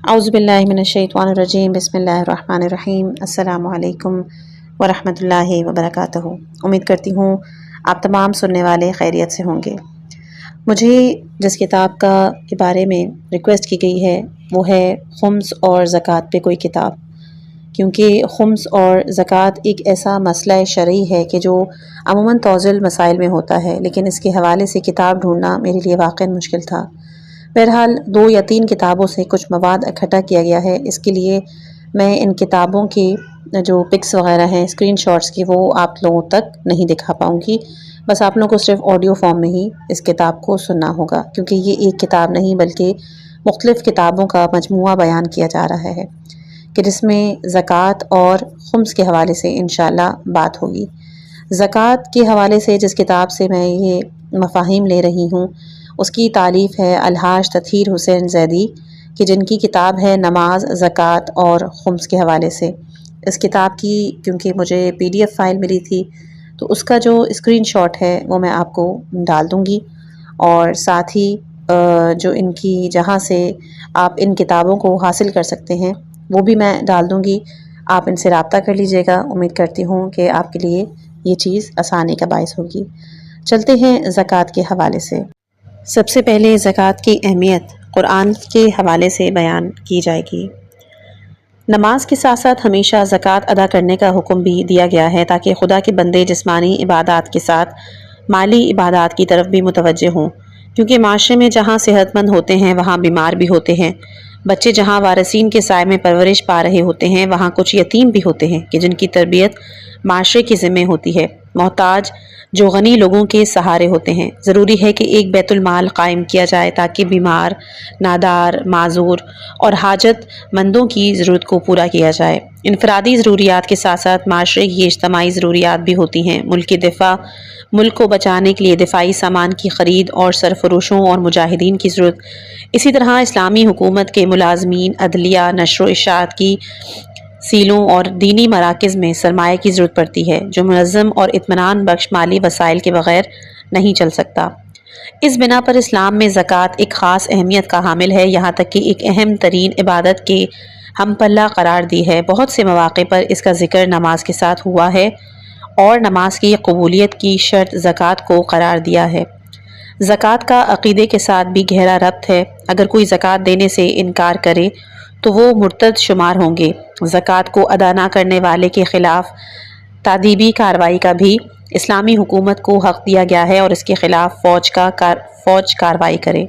اعوذ باللہ من الشیطان الرجیم بسم اللہ الرحمن الرحیم السلام علیکم ورحمۃ اللہ وبرکاتہ۔ امید کرتی ہوں آپ تمام سننے والے خیریت سے ہوں گے۔ مجھے جس کتاب کے بارے میں ریکویسٹ کی گئی ہے وہ ہے خمس اور زکوٰۃ پہ کوئی کتاب، کیونکہ خمس اور زکوٰۃ ایک ایسا مسئلہ شرعی ہے کہ جو عموماً توزیع مسائل میں ہوتا ہے، لیکن اس کے حوالے سے کتاب ڈھونڈنا میرے لیے واقعاً مشکل تھا۔ بہرحال 2 یا 3 کتابوں سے کچھ مواد اکٹھا کیا گیا ہے۔ اس کے لیے میں ان کتابوں کی جو پکس وغیرہ ہیں اسکرین شاٹس کی، وہ آپ لوگوں تک نہیں دکھا پاؤں گی، بس آپ لوگوں کو صرف آڈیو فارم میں ہی اس کتاب کو سننا ہوگا، کیونکہ یہ ایک کتاب نہیں بلکہ مختلف کتابوں کا مجموعہ بیان کیا جا رہا ہے کہ جس میں زکوٰۃ اور خمس کے حوالے سے انشاءاللہ بات ہوگی۔ زکوٰۃ کے حوالے سے جس کتاب سے میں یہ مفاہیم لے رہی ہوں اس کی تالیف ہے الحاج تطہیر حسین زیدی کہ جن کی کتاب ہے نماز، زکوٰۃ اور خمس کے حوالے سے۔ اس کتاب کی کیونکہ مجھے PDF فائل ملی تھی تو اس کا جو اسکرین شاٹ ہے وہ میں آپ کو ڈال دوں گی، اور ساتھ ہی جو ان کی جہاں سے آپ ان کتابوں کو حاصل کر سکتے ہیں وہ بھی میں ڈال دوں گی۔ آپ ان سے رابطہ کر لیجیے گا۔ امید کرتی ہوں کہ آپ کے لیے یہ چیز آسانی کا باعث ہوگی۔ چلتے ہیں زکوٰۃ کے حوالے سے۔ سب سے پہلے زکوٰۃ کی اہمیت قرآن کے حوالے سے بیان کی جائے گی۔ نماز کے ساتھ ساتھ ہمیشہ زکوٰۃ ادا کرنے کا حکم بھی دیا گیا ہے تاکہ خدا کے بندے جسمانی عبادات کے ساتھ مالی عبادات کی طرف بھی متوجہ ہوں، کیونکہ معاشرے میں جہاں صحت مند ہوتے ہیں وہاں بیمار بھی ہوتے ہیں، بچے جہاں وارثین کے سائے میں پرورش پا رہے ہوتے ہیں وہاں کچھ یتیم بھی ہوتے ہیں کہ جن کی تربیت معاشرے کے ذمہ ہوتی ہے، محتاج جو غنی لوگوں کے سہارے ہوتے ہیں۔ ضروری ہے کہ ایک بیت المال قائم کیا جائے تاکہ بیمار، نادار، معذور اور حاجت مندوں کی ضرورت کو پورا کیا جائے۔ انفرادی ضروریات کے ساتھ ساتھ معاشرے کی اجتماعی ضروریات بھی ہوتی ہیں۔ ملک کو بچانے کے لیے دفاعی سامان کی خرید اور سرفروشوں اور مجاہدین کی ضرورت۔ اسی طرح اسلامی حکومت کے ملازمین، عدلیہ، نشر و اشاعت کی سیلوں اور دینی مراکز میں سرمایہ کی ضرورت پڑتی ہے جو منظم اور اطمینان بخش مالی وسائل کے بغیر نہیں چل سکتا۔ اس بنا پر اسلام میں زکوٰۃ ایک خاص اہمیت کا حامل ہے، یہاں تک کہ ایک اہم ترین عبادت کے ہم پلہ قرار دی ہے۔ بہت سے مواقع پر اس کا ذکر نماز کے ساتھ ہوا ہے اور نماز کی قبولیت کی شرط زکوٰۃ کو قرار دیا ہے۔ زکوٰۃ کا عقیدے کے ساتھ بھی گہرا ربط ہے۔ اگر کوئی زکوٰۃ دینے سے انکار کرے تو وہ مرتد شمار ہوں گے۔ زکوٰۃ کو ادا نہ کرنے والے کے خلاف تادیبی کارروائی کا بھی اسلامی حکومت کو حق دیا گیا ہے اور اس کے خلاف فوج کارروائی کرے۔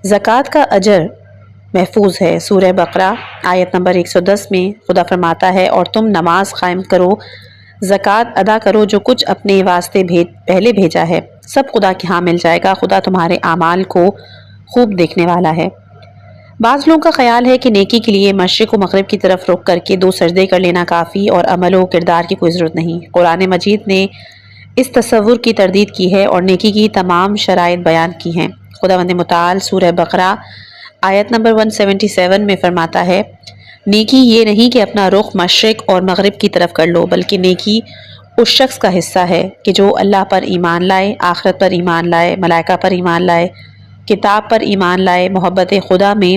زکوٰۃ کا اجر محفوظ ہے۔ سورہ بقرہ آیت نمبر 110 میں خدا فرماتا ہے، اور تم نماز قائم کرو، زکوٰۃ ادا کرو، جو کچھ اپنے واسطے پہلے بھیجا ہے، سب خدا کے ہاں مل جائے گا، خدا تمہارے اعمال کو خوب دیکھنے والا ہے۔ بعض لوگوں کا خیال ہے کہ نیکی کے لیے مشرق و مغرب کی طرف رخ کر کے 2 سجدے کر لینا کافی اور عمل و کردار کی کوئی ضرورت نہیں۔ قرآن مجید نے اس تصور کی تردید کی ہے اور نیکی کی تمام شرائط بیان کی ہیں۔ خداوند متعال سورہ بقرہ آیت نمبر 177 میں فرماتا ہے، نیکی یہ نہیں کہ اپنا رخ مشرق اور مغرب کی طرف کر لو، بلکہ نیکی اس شخص کا حصہ ہے کہ جو اللہ پر ایمان لائے، آخرت پر ایمان لائے، ملائکہ پر ایمان لائے، کتاب پر ایمان لائے، محبت خدا میں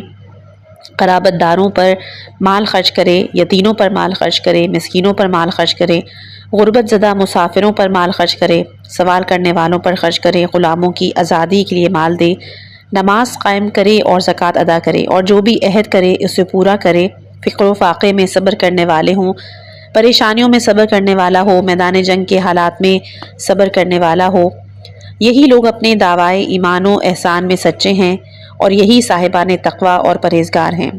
قرابت داروں پر مال خرچ کرے، یتیموں پر مال خرچ کرے، مسکینوں پر مال خرچ کرے، غربت زدہ مسافروں پر مال خرچ کرے، سوال کرنے والوں پر خرچ کرے، غلاموں کی آزادی کے لیے مال دے، نماز قائم کرے اور زکوٰۃ ادا کرے، اور جو بھی عہد کرے اسے پورا کرے، فقر و فاقے میں صبر کرنے والے ہوں، پریشانیوں میں صبر کرنے والا ہو، میدان جنگ کے حالات میں صبر کرنے والا ہو۔ یہی لوگ اپنے دعوائے ایمان و احسان میں سچے ہیں اور یہی صاحبان تقویٰ اور پرہیزگار ہیں۔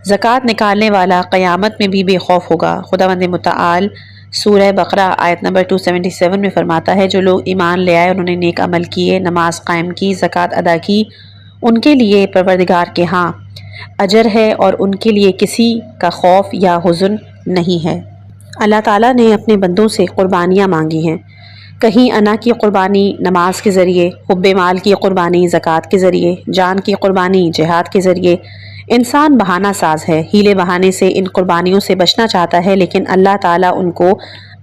زکوٰۃ نکالنے والا قیامت میں بھی بے خوف ہوگا۔ خداوند متعال سورہ بقرہ آیت نمبر 277 میں فرماتا ہے، جو لوگ ایمان لے آئے، انہوں نے نیک عمل کیے، نماز قائم کی، زکوٰۃ ادا کی، ان کے لیے پروردگار کے ہاں اجر ہے اور ان کے لیے کسی کا خوف یا حزن نہیں ہے۔ اللہ تعالیٰ نے اپنے بندوں سے قربانیاں مانگی ہیں، کہیں انا کی قربانی نماز کے ذریعے، حب مال کی قربانی زکوٰۃ کے ذریعے، جان کی قربانی جہاد کے ذریعے۔ انسان بہانہ ساز ہے، ہیلے بہانے سے ان قربانیوں سے بچنا چاہتا ہے، لیکن اللہ تعالیٰ ان کو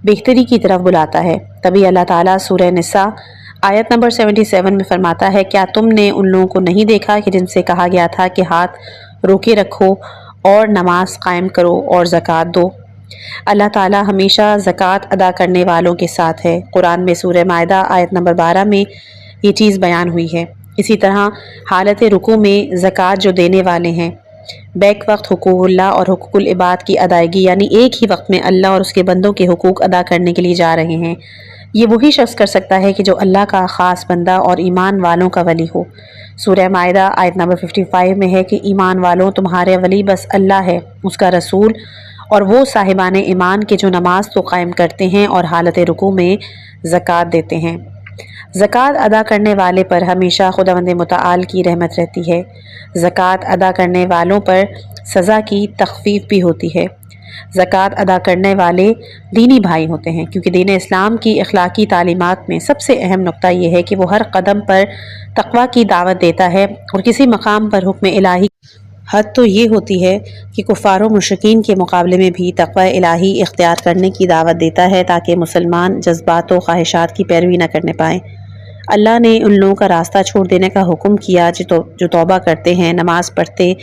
بہتری کی طرف بلاتا ہے۔ تبھی اللہ تعالیٰ سورہ نساء آیت نمبر 77 میں فرماتا ہے، کیا تم نے ان لوگوں کو نہیں دیکھا کہ جن سے کہا گیا تھا کہ ہاتھ روکے رکھو اور نماز قائم کرو اور زکوٰۃ دو۔ اللہ تعالیٰ ہمیشہ زکوٰۃ ادا کرنے والوں کے ساتھ ہے۔ قرآن میں سورہ مائدہ آیت نمبر 12 میں یہ چیز بیان ہوئی ہے۔ اسی طرح حالت رکوع میں زکوٰۃ جو دینے والے ہیں، بیک وقت حقوق اللہ اور حقوق العباد کی ادائیگی، یعنی ایک ہی وقت میں اللہ اور اس کے بندوں کے حقوق ادا کرنے کے لیے جا رہے ہیں، یہ وہی شخص کر سکتا ہے کہ جو اللہ کا خاص بندہ اور ایمان والوں کا ولی ہو۔ سورہ مائدہ آیت نمبر 55 میں ہے کہ ایمان والوں تمہارے ولی بس اللہ ہے، اس کا رسول اور وہ صاحبان ایمان کے جو نماز تو قائم کرتے ہیں اور حالت رکوع میں زکوٰۃ دیتے ہیں۔ زکوٰۃ ادا کرنے والے پر ہمیشہ خداوند متعال کی رحمت رہتی ہے۔ زکوٰۃ ادا کرنے والوں پر سزا کی تخفیف بھی ہوتی ہے۔ زکوٰۃ ادا کرنے والے دینی بھائی ہوتے ہیں، کیونکہ دین اسلام کی اخلاقی تعلیمات میں سب سے اہم نقطہ یہ ہے کہ وہ ہر قدم پر تقویٰ کی دعوت دیتا ہے، اور کسی مقام پر حکم الہی حد تو یہ ہوتی ہے کہ کفار و مشرکین کے مقابلے میں بھی تقوی الہی اختیار کرنے کی دعوت دیتا ہے تاکہ مسلمان جذبات و خواہشات کی پیروی نہ کرنے پائیں۔ اللہ نے ان لوگوں کا راستہ چھوڑ دینے کا حکم کیا جو توبہ کرتے ہیں، نماز پڑھتے،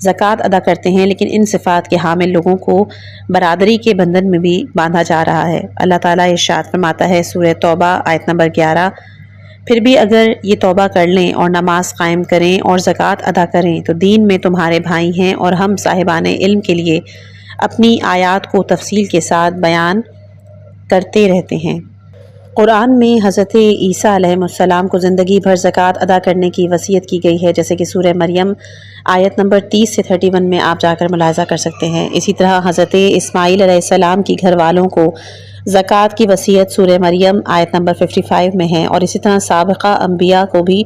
زکوٰۃ ادا کرتے ہیں، لیکن ان صفات کے حامل لوگوں کو برادری کے بندھن میں بھی باندھا جا رہا ہے۔ اللہ تعالیٰ ارشاد فرماتا ہے سورہ توبہ آیت نمبر 11، پھر بھی اگر یہ توبہ کر لیں اور نماز قائم کریں اور زکوٰۃ ادا کریں تو دین میں تمہارے بھائی ہیں، اور ہم صاحبان علم کے لیے اپنی آیات کو تفصیل کے ساتھ بیان کرتے رہتے ہیں۔ قرآن میں حضرت عیسیٰ علیہ السلام کو زندگی بھر زکوٰۃ ادا کرنے کی وصیت کی گئی ہے، جیسے کہ سورہ مریم آیت نمبر 30 سے 31 میں آپ جا کر ملاحظہ کر سکتے ہیں۔ اسی طرح حضرت اسماعیل علیہ السلام کی گھر والوں کو زکوٰۃ کی وصیت سورہ مریم آیت نمبر 55 میں ہے، اور اسی طرح سابقہ انبیاء کو بھی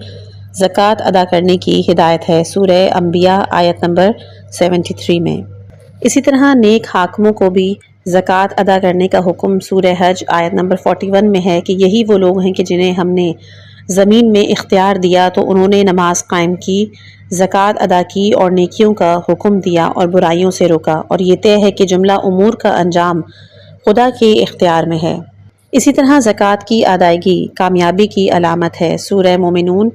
زکوٰۃ ادا کرنے کی ہدایت ہے سورہ انبیاء آیت نمبر 73 میں۔ اسی طرح نیک حاکموں کو بھی زکوٰۃ ادا کرنے کا حکم سورہ حج آیت نمبر 41 میں ہے کہ یہی وہ لوگ ہیں کہ جنہیں ہم نے زمین میں اختیار دیا تو انہوں نے نماز قائم کی، زکوٰۃ ادا کی اور نیکیوں کا حکم دیا اور برائیوں سے روکا، اور یہ طے ہے کہ جملہ امور کا انجام خدا کے اختیار میں ہے۔ اسی طرح زکوٰۃ کی ادائیگی کامیابی کی علامت ہے۔ سورہ مومنون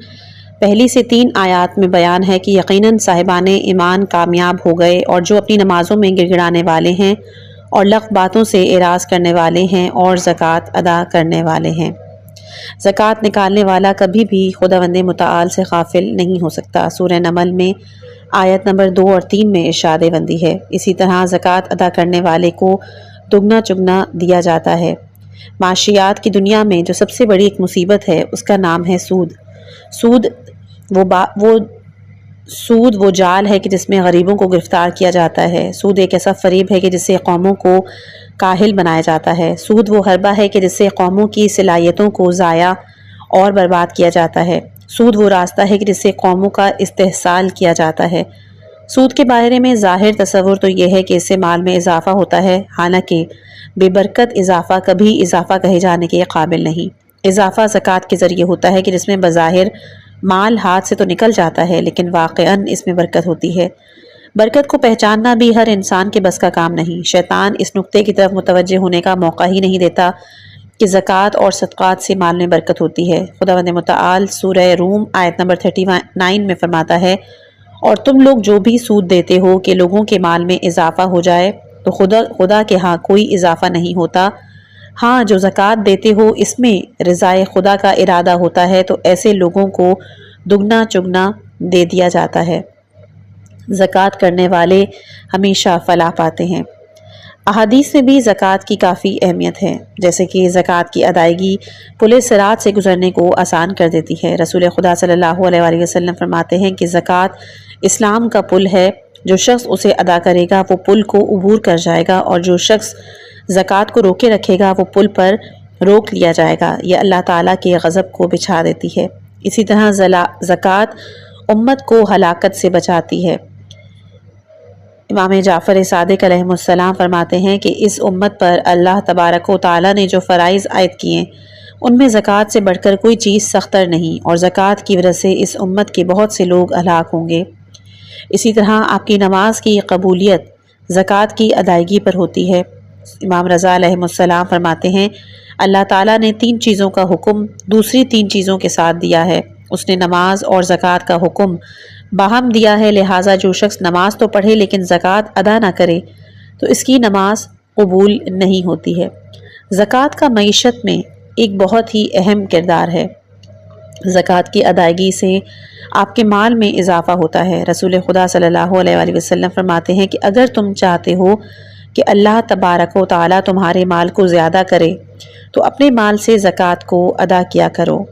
1 سے 3 آیات میں بیان ہے کہ یقیناً صاحبان ایمان کامیاب ہو گئے، اور جو اپنی نمازوں میں گڑ گڑانے والے ہیں اور لغو باتوں سے اعراض کرنے والے ہیں اور زکوٰۃ ادا کرنے والے ہیں۔ زکوٰۃ نکالنے والا کبھی بھی خداوند متعال سے غافل نہیں ہو سکتا۔ سورہ نمل میں آیت نمبر 2 اور 3 میں ارشاد بندی ہے۔ اسی طرح زکوٰۃ ادا کرنے والے کو دگنا چگنا دیا جاتا ہے۔ معاشیات کی دنیا میں جو سب سے بڑی ایک مصیبت ہے اس کا نام ہے سود۔ سود وہ جال ہے کہ جس میں غریبوں کو گرفتار کیا جاتا ہے۔ سود ایک ایسا فریب ہے کہ جس سے قوموں کو کاہل بنایا جاتا ہے۔ سود وہ حربہ ہے کہ جس سے قوموں کی صلاحیتوں کو ضائع اور برباد کیا جاتا ہے۔ سود وہ راستہ ہے کہ جس سے قوموں کا استحصال کیا جاتا ہے۔ سود کے بارے میں ظاہر تصور تو یہ ہے کہ اس سے مال میں اضافہ ہوتا ہے، حالانکہ بے برکت اضافہ کبھی اضافہ کہے جانے کے قابل نہیں۔ اضافہ زکوٰۃ کے ذریعے ہوتا ہے کہ جس میں بظاہر مال ہاتھ سے تو نکل جاتا ہے لیکن واقعاً اس میں برکت ہوتی ہے۔ برکت کو پہچاننا بھی ہر انسان کے بس کا کام نہیں۔ شیطان اس نقطے کی طرف متوجہ ہونے کا موقع ہی نہیں دیتا کہ زکوٰۃ اور صدقات سے مال میں برکت ہوتی ہے۔ خداوند متعال سورہ روم آیت نمبر 39 میں فرماتا ہے، اور تم لوگ جو بھی سود دیتے ہو کہ لوگوں کے مال میں اضافہ ہو جائے تو خدا کے ہاں کوئی اضافہ نہیں ہوتا، ہاں جو زکوٰۃ دیتے ہو اس میں رضائے خدا کا ارادہ ہوتا ہے تو ایسے لوگوں کو دگنا چگنا دے دیا جاتا ہے۔ زکوٰۃ کرنے والے ہمیشہ فلاح پاتے ہیں۔ احادیث میں بھی زکوٰۃ کی کافی اہمیت ہے، جیسے کہ زکوٰۃ کی ادائیگی پل صراط سے گزرنے کو آسان کر دیتی ہے۔ رسول خدا صلی اللہ علیہ وآلہ وسلم فرماتے ہیں کہ زکوٰۃ اسلام کا پل ہے، جو شخص اسے ادا کرے گا وہ پل کو عبور کر جائے گا، اور جو شخص زکوٰۃ کو روکے رکھے گا وہ پل پر روک لیا جائے گا۔ یہ اللہ تعالیٰ کے غضب کو بچھا دیتی ہے۔ اسی طرح زکوٰۃ امت کو ہلاکت سے بچاتی ہے۔ امام جعفر صادق علیہ السلام فرماتے ہیں کہ اس امت پر اللہ تبارک و تعالیٰ نے جو فرائض عائد کیے ان میں زکوٰۃ سے بڑھ کر کوئی چیز سختر نہیں، اور زکوٰۃ کی وجہ سے اس امت کے بہت سے لوگ ہلاک ہوں گے۔ اسی طرح آپ کی نماز کی قبولیت زکوٰۃ کی ادائیگی پر ہوتی ہے۔ امام رضا علیہ السلام فرماتے ہیں، اللہ تعالیٰ نے 3 چیزوں کا حکم دوسری 3 چیزوں کے ساتھ دیا ہے۔ اس نے نماز اور زکوٰۃ کا حکم باہم دیا ہے، لہٰذا جو شخص نماز تو پڑھے لیکن زکوٰۃ ادا نہ کرے تو اس کی نماز قبول نہیں ہوتی ہے۔ زکوٰۃ کا معیشت میں ایک بہت ہی اہم کردار ہے۔ زکوٰۃ کی ادائیگی سے آپ کے مال میں اضافہ ہوتا ہے۔ رسول خدا صلی اللہ علیہ وآلہ وسلم فرماتے ہیں کہ اگر تم چاہتے ہو کہ اللہ تبارک و تعالیٰ تمہارے مال کو زیادہ کرے تو اپنے مال سے زکوٰۃ کو ادا کیا کرو۔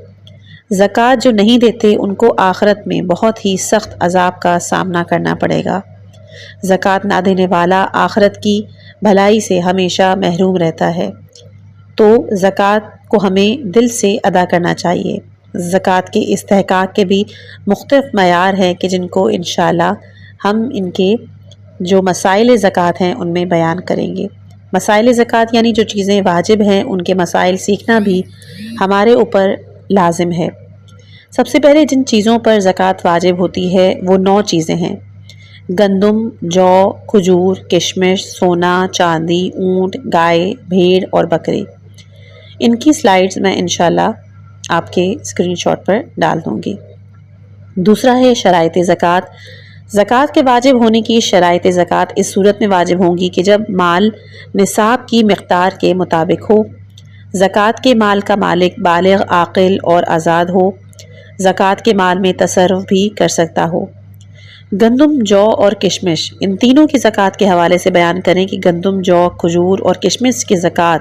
زکوٰۃ جو نہیں دیتے ان کو آخرت میں بہت ہی سخت عذاب کا سامنا کرنا پڑے گا۔ زکوٰۃ نہ دینے والا آخرت کی بھلائی سے ہمیشہ محروم رہتا ہے۔ تو زکوٰۃ کو ہمیں دل سے ادا کرنا چاہیے۔ زکوٰۃ کے استحقاق کے بھی مختلف معیار ہیں کہ جن کو انشاءاللہ ہم ان کے جو مسائل زکوٰۃ ہیں ان میں بیان کریں گے۔ مسائل زکوٰۃ یعنی جو چیزیں واجب ہیں ان کے مسائل سیکھنا بھی ہمارے اوپر لازم ہے۔ سب سے پہلے جن چیزوں پر زکوٰۃ واجب ہوتی ہے وہ 9 چیزیں ہیں: گندم، جو، کھجور، کشمش، سونا، چاندی، اونٹ، گائے، بھیڑ اور بکری۔ ان کی سلائیڈز میں انشاءاللہ آپ کے اسکرین شاٹ پر ڈال دوں گی۔ دوسرا ہے شرائط زکوٰۃ۔ زکوٰۃ کے واجب ہونے کی شرائط زکوٰۃ اس صورت میں واجب ہوں گی کہ جب مال نصاب کی مقدار کے مطابق ہو، زکوٰۃ کے مال کا مالک بالغ، عاقل اور آزاد ہو، زکوٰۃ کے مال میں تصرف بھی کر سکتا ہو۔ گندم، جو اور کشمش، ان تینوں کی زکوٰۃ کے حوالے سے بیان کریں کہ گندم، جو، کھجور اور کشمش کی زکوٰۃ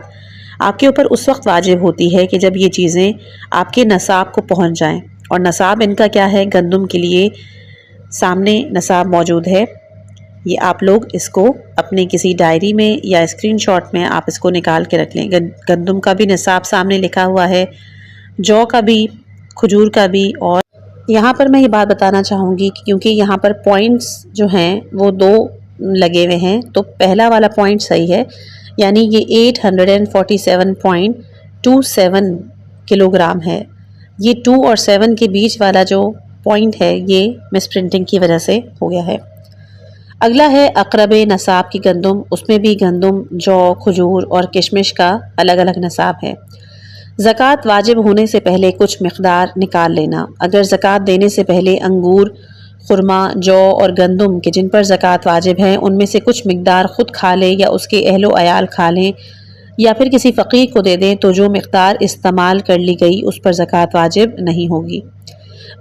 آپ کے اوپر اس وقت واجب ہوتی ہے کہ جب یہ چیزیں آپ کے نصاب کو پہنچ جائیں۔ اور نصاب ان کا کیا ہے؟ گندم کے لیے سامنے نصاب موجود ہے، یہ آپ لوگ اس کو اپنے کسی ڈائری میں یا اسکرین شاٹ میں آپ اس کو نکال کے رکھ لیں۔ گندم کا بھی نصاب سامنے لکھا ہوا ہے، جو کا بھی، کھجور کا بھی۔ اور یہاں پر میں یہ بات بتانا چاہوں گی کہ کیونکہ یہاں پر پوائنٹس جو ہیں وہ 2 لگے ہوئے ہیں، تو پہلا والا پوائنٹ صحیح ہے، یعنی یہ 847.27 کلو گرام ہے۔ یہ 2 اور 7 کے بیچ والا جو پوائنٹ ہے یہ مس پرنٹنگ کی وجہ سے ہو گیا ہے۔ اگلا ہے اقرب نصاب کی گندم، اس میں بھی گندم، جو، کھجور اور کشمش کا الگ الگ نصاب ہے۔ زکوٰۃ واجب ہونے سے پہلے کچھ مقدار نکال لینا۔ اگر زکوٰۃ دینے سے پہلے انگور، خرما، جو اور گندم کے جن پر زکوٰۃ واجب ہے ان میں سے کچھ مقدار خود کھا لیں یا اس کے اہل و عیال کھا لیں یا پھر کسی فقیر کو دے دیں تو جو مقدار استعمال کر لی گئی اس پر زکوٰۃ واجب نہیں ہوگی۔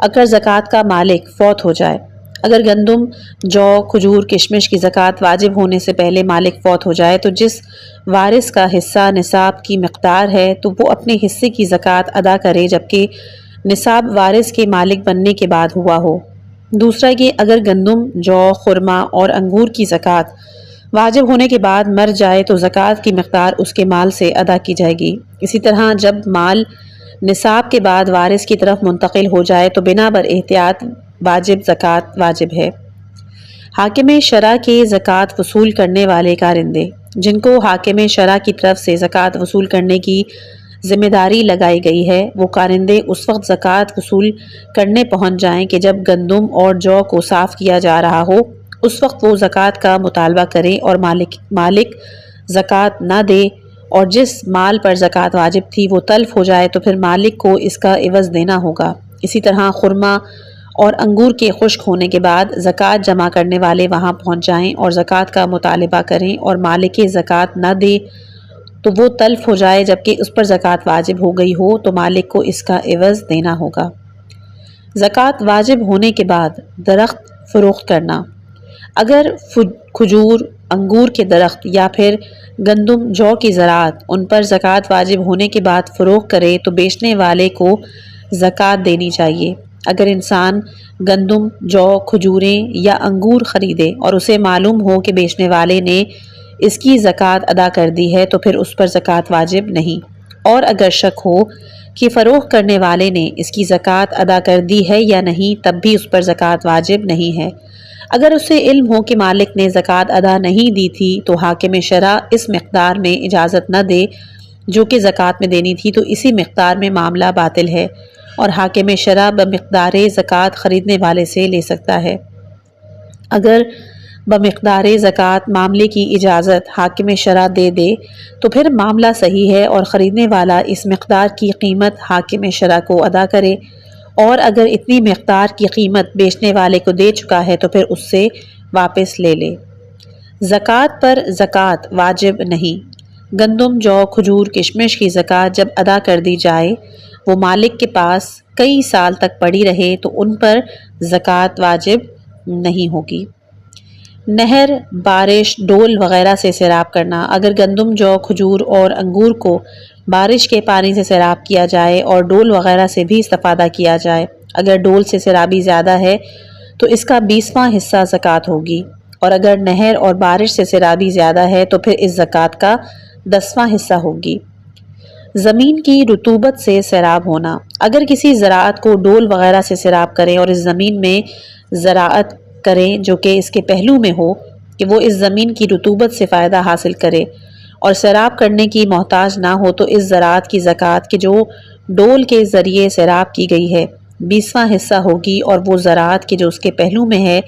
اگر زکوٰۃ کا مالک فوت ہو جائے، اگر گندم، جو، کھجور، کشمش کی زکوٰۃ واجب ہونے سے پہلے مالک فوت ہو جائے تو جس وارث کا حصہ نصاب کی مقدار ہے تو وہ اپنے حصے کی زکوٰۃ ادا کرے، جبکہ نصاب وارث کے مالک بننے کے بعد ہوا ہو۔ دوسرا یہ اگر گندم، جو، خرما اور انگور کی زکوٰۃ واجب ہونے کے بعد مر جائے تو زکوٰۃ کی مقدار اس کے مال سے ادا کی جائے گی۔ اسی طرح جب مال نصاب کے بعد وارث کی طرف منتقل ہو جائے تو بنا بر احتیاط واجب زکوٰۃ واجب ہے۔ حاکم شرع کے زکوٰۃ وصول کرنے والے کارندے، جن کو حاکم شرع کی طرف سے زکوٰۃ وصول کرنے کی ذمہ داری لگائی گئی ہے، وہ کارندے اس وقت زکوٰۃ وصول کرنے پہنچ جائیں کہ جب گندم اور جو کو صاف کیا جا رہا ہو، اس وقت وہ زکوٰۃ کا مطالبہ کریں اور مالک زکوٰۃ نہ دے اور جس مال پر زکوٰۃ واجب تھی وہ تلف ہو جائے تو پھر مالک کو اس کا عوض دینا ہوگا۔ اسی طرح خرما اور انگور کے خشک ہونے کے بعد زکوٰۃ جمع کرنے والے وہاں پہنچ جائیں اور زکوٰۃ کا مطالبہ کریں اور مالک زکوٰۃ نہ دے تو وہ تلف ہو جائے جبکہ اس پر زکوٰۃ واجب ہو گئی ہو تو مالک کو اس کا عوض دینا ہوگا۔ زکوٰۃ واجب ہونے کے بعد درخت فروخت کرنا، اگر کھجور، انگور کے درخت یا پھر گندم، جو کی زراعت ان پر زکوٰۃ واجب ہونے کے بعد فروخت کرے تو بیچنے والے کو زکوٰۃ دینی چاہیے۔ اگر انسان گندم، جو، کھجوریں یا انگور خریدے اور اسے معلوم ہو کہ بیچنے والے نے اس کی زکوٰۃ ادا کر دی ہے تو پھر اس پر زکوٰۃ واجب نہیں، اور اگر شک ہو کہ فروخت کرنے والے نے اس کی زکوٰۃ ادا کر دی ہے یا نہیں تب بھی اس پر زکوٰۃ واجب نہیں ہے۔ اگر اسے علم ہو کہ مالک نے زکوٰۃ ادا نہیں دی تھی تو حاکم شرع اس مقدار میں اجازت نہ دے جو کہ زکوٰۃ میں دینی تھی تو اسی مقدار میں معاملہ باطل ہے اور حاکم شرع بمقدار زکوٰۃ خریدنے والے سے لے سکتا ہے۔ اگر بمقدار زکوٰۃ معاملے کی اجازت حاکم شرع دے دے تو پھر معاملہ صحیح ہے اور خریدنے والا اس مقدار کی قیمت حاکم شرع کو ادا کرے اور اگر اتنی مقدار کی قیمت بیچنے والے کو دے چکا ہے تو پھر اس سے واپس لے لے۔ زکوٰۃ پر زکوٰۃ واجب نہیں۔ گندم، جو، کھجور، کشمش کی زکوٰۃ جب ادا کر دی جائے وہ مالک کے پاس کئی سال تک پڑی رہے تو ان پر زکوٰۃ واجب نہیں ہوگی۔ نہر، بارش، ڈول وغیرہ سے سیراب کرنا۔ اگر گندم، جو، کھجور اور انگور کو بارش کے پانی سے سیراب کیا جائے اور ڈول وغیرہ سے بھی استفادہ کیا جائے، اگر ڈول سے سیرابی زیادہ ہے تو اس کا 20واں حصہ زکوٰۃ ہوگی، اور اگر نہر اور بارش سے سیرابی زیادہ ہے تو پھر اس زکوٰۃ کا 10واں حصہ ہوگی۔ زمین کی رطوبت سے سیراب ہونا۔ اگر کسی زراعت کو ڈول وغیرہ سے سیراب کریں اور اس زمین میں زراعت کریں جو کہ اس کے پہلو میں ہو کہ وہ اس زمین کی رطوبت سے فائدہ حاصل کرے اور سیراب کرنے کی محتاج نہ ہو، تو اس زراعت کی زکوٰۃ کہ جو ڈول کے ذریعے سیراب کی گئی ہے 20واں حصہ ہوگی، اور وہ زراعت کہ جو اس کے پہلو میں ہے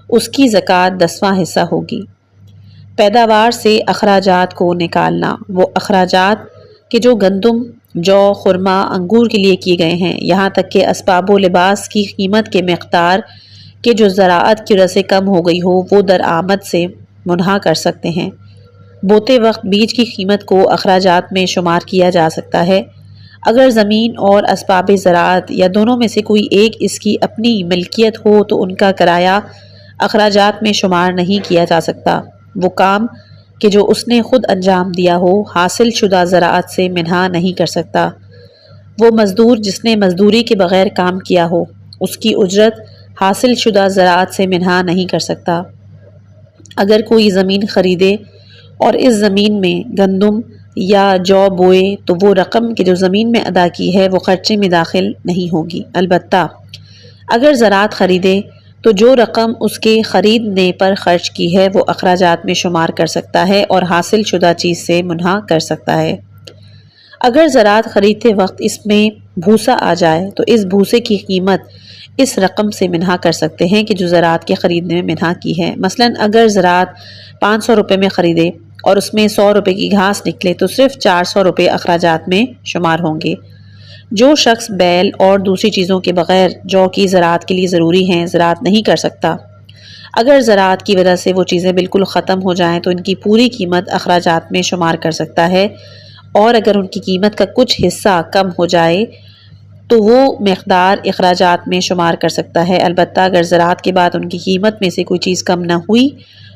اس کی زکوٰۃ 10واں حصہ ہوگی۔ پیداوار سے اخراجات کو نکالنا۔ وہ اخراجات کہ جو گندم، جو، خرما، انگور کے لیے کیے گئے ہیں، یہاں تک کہ اسباب و لباس کی قیمت کے مقدار کہ جو زراعت کی وجہ سے کم ہو گئی ہو، وہ درآمد سے منہا کر سکتے ہیں۔ بوتے وقت بیج کی قیمت کو اخراجات میں شمار کیا جا سکتا ہے۔ اگر زمین اور اسباب زراعت یا دونوں میں سے کوئی ایک اس کی اپنی ملکیت ہو تو ان کا کرایہ اخراجات میں شمار نہیں کیا جا سکتا۔ وہ کام کہ جو اس نے خود انجام دیا ہو حاصل شدہ زراعت سے منہا نہیں کر سکتا۔ وہ مزدور جس نے مزدوری کے بغیر کام کیا ہو اس کی اجرت حاصل شدہ زراعت سے منہا نہیں کر سکتا۔ اگر کوئی زمین خریدے اور اس زمین میں گندم یا جو بوئے تو وہ رقم کہ جو زمین میں ادا کی ہے وہ خرچے میں داخل نہیں ہوگی۔ البتہ اگر زراعت خریدے تو جو رقم اس کے خریدنے پر خرچ کی ہے وہ اخراجات میں شمار کر سکتا ہے اور حاصل شدہ چیز سے منہا کر سکتا ہے۔ اگر زراعت خریدتے وقت اس میں بھوسا آ جائے تو اس بھوسے کی قیمت اس رقم سے منہا کر سکتے ہیں کہ جو زراعت کے خریدنے میں منہا کی ہے۔ مثلاً اگر زراعت 500 روپے میں خریدے اور اس میں 100 روپے کی گھاس نکلے تو صرف 400 روپے اخراجات میں شمار ہوں گے۔ جو شخص بیل اور دوسری چیزوں کے بغیر جو کی زراعت کے لیے ضروری ہیں زراعت نہیں کر سکتا، اگر زراعت کی وجہ سے وہ چیزیں بالکل ختم ہو جائیں تو ان کی پوری قیمت اخراجات میں شمار کر سکتا ہے، اور اگر ان کی قیمت کا کچھ حصہ کم ہو جائے تو وہ مقدار اخراجات میں شمار کر سکتا ہے۔ البتہ اگر زراعت کے بعد ان کی قیمت میں سے کوئی چیز کم نہ ہوئی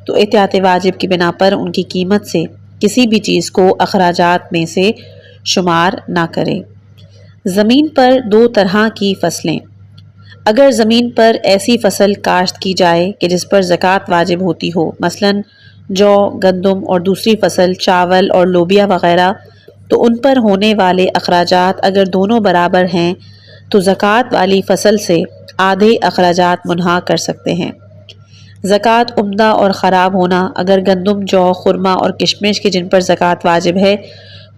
تو احتیاط واجب کی بنا پر ان کی قیمت سے کسی بھی چیز کو اخراجات میں سے شمار نہ کرے۔ زمین پر 2 طرح کی فصلیں۔ اگر زمین پر ایسی فصل کاشت کی جائے کہ جس پر زکوٰۃ واجب ہوتی ہو، مثلاً جو، گندم، اور دوسری فصل چاول اور لوبیا وغیرہ، تو ان پر ہونے والے اخراجات اگر دونوں برابر ہیں تو زکوٰۃ والی فصل سے آدھے اخراجات منہا کر سکتے ہیں۔ زکوٰۃ عمدہ اور خراب ہونا۔ اگر گندم، جو، خرما اور کشمش کے جن پر زکوٰۃ واجب ہے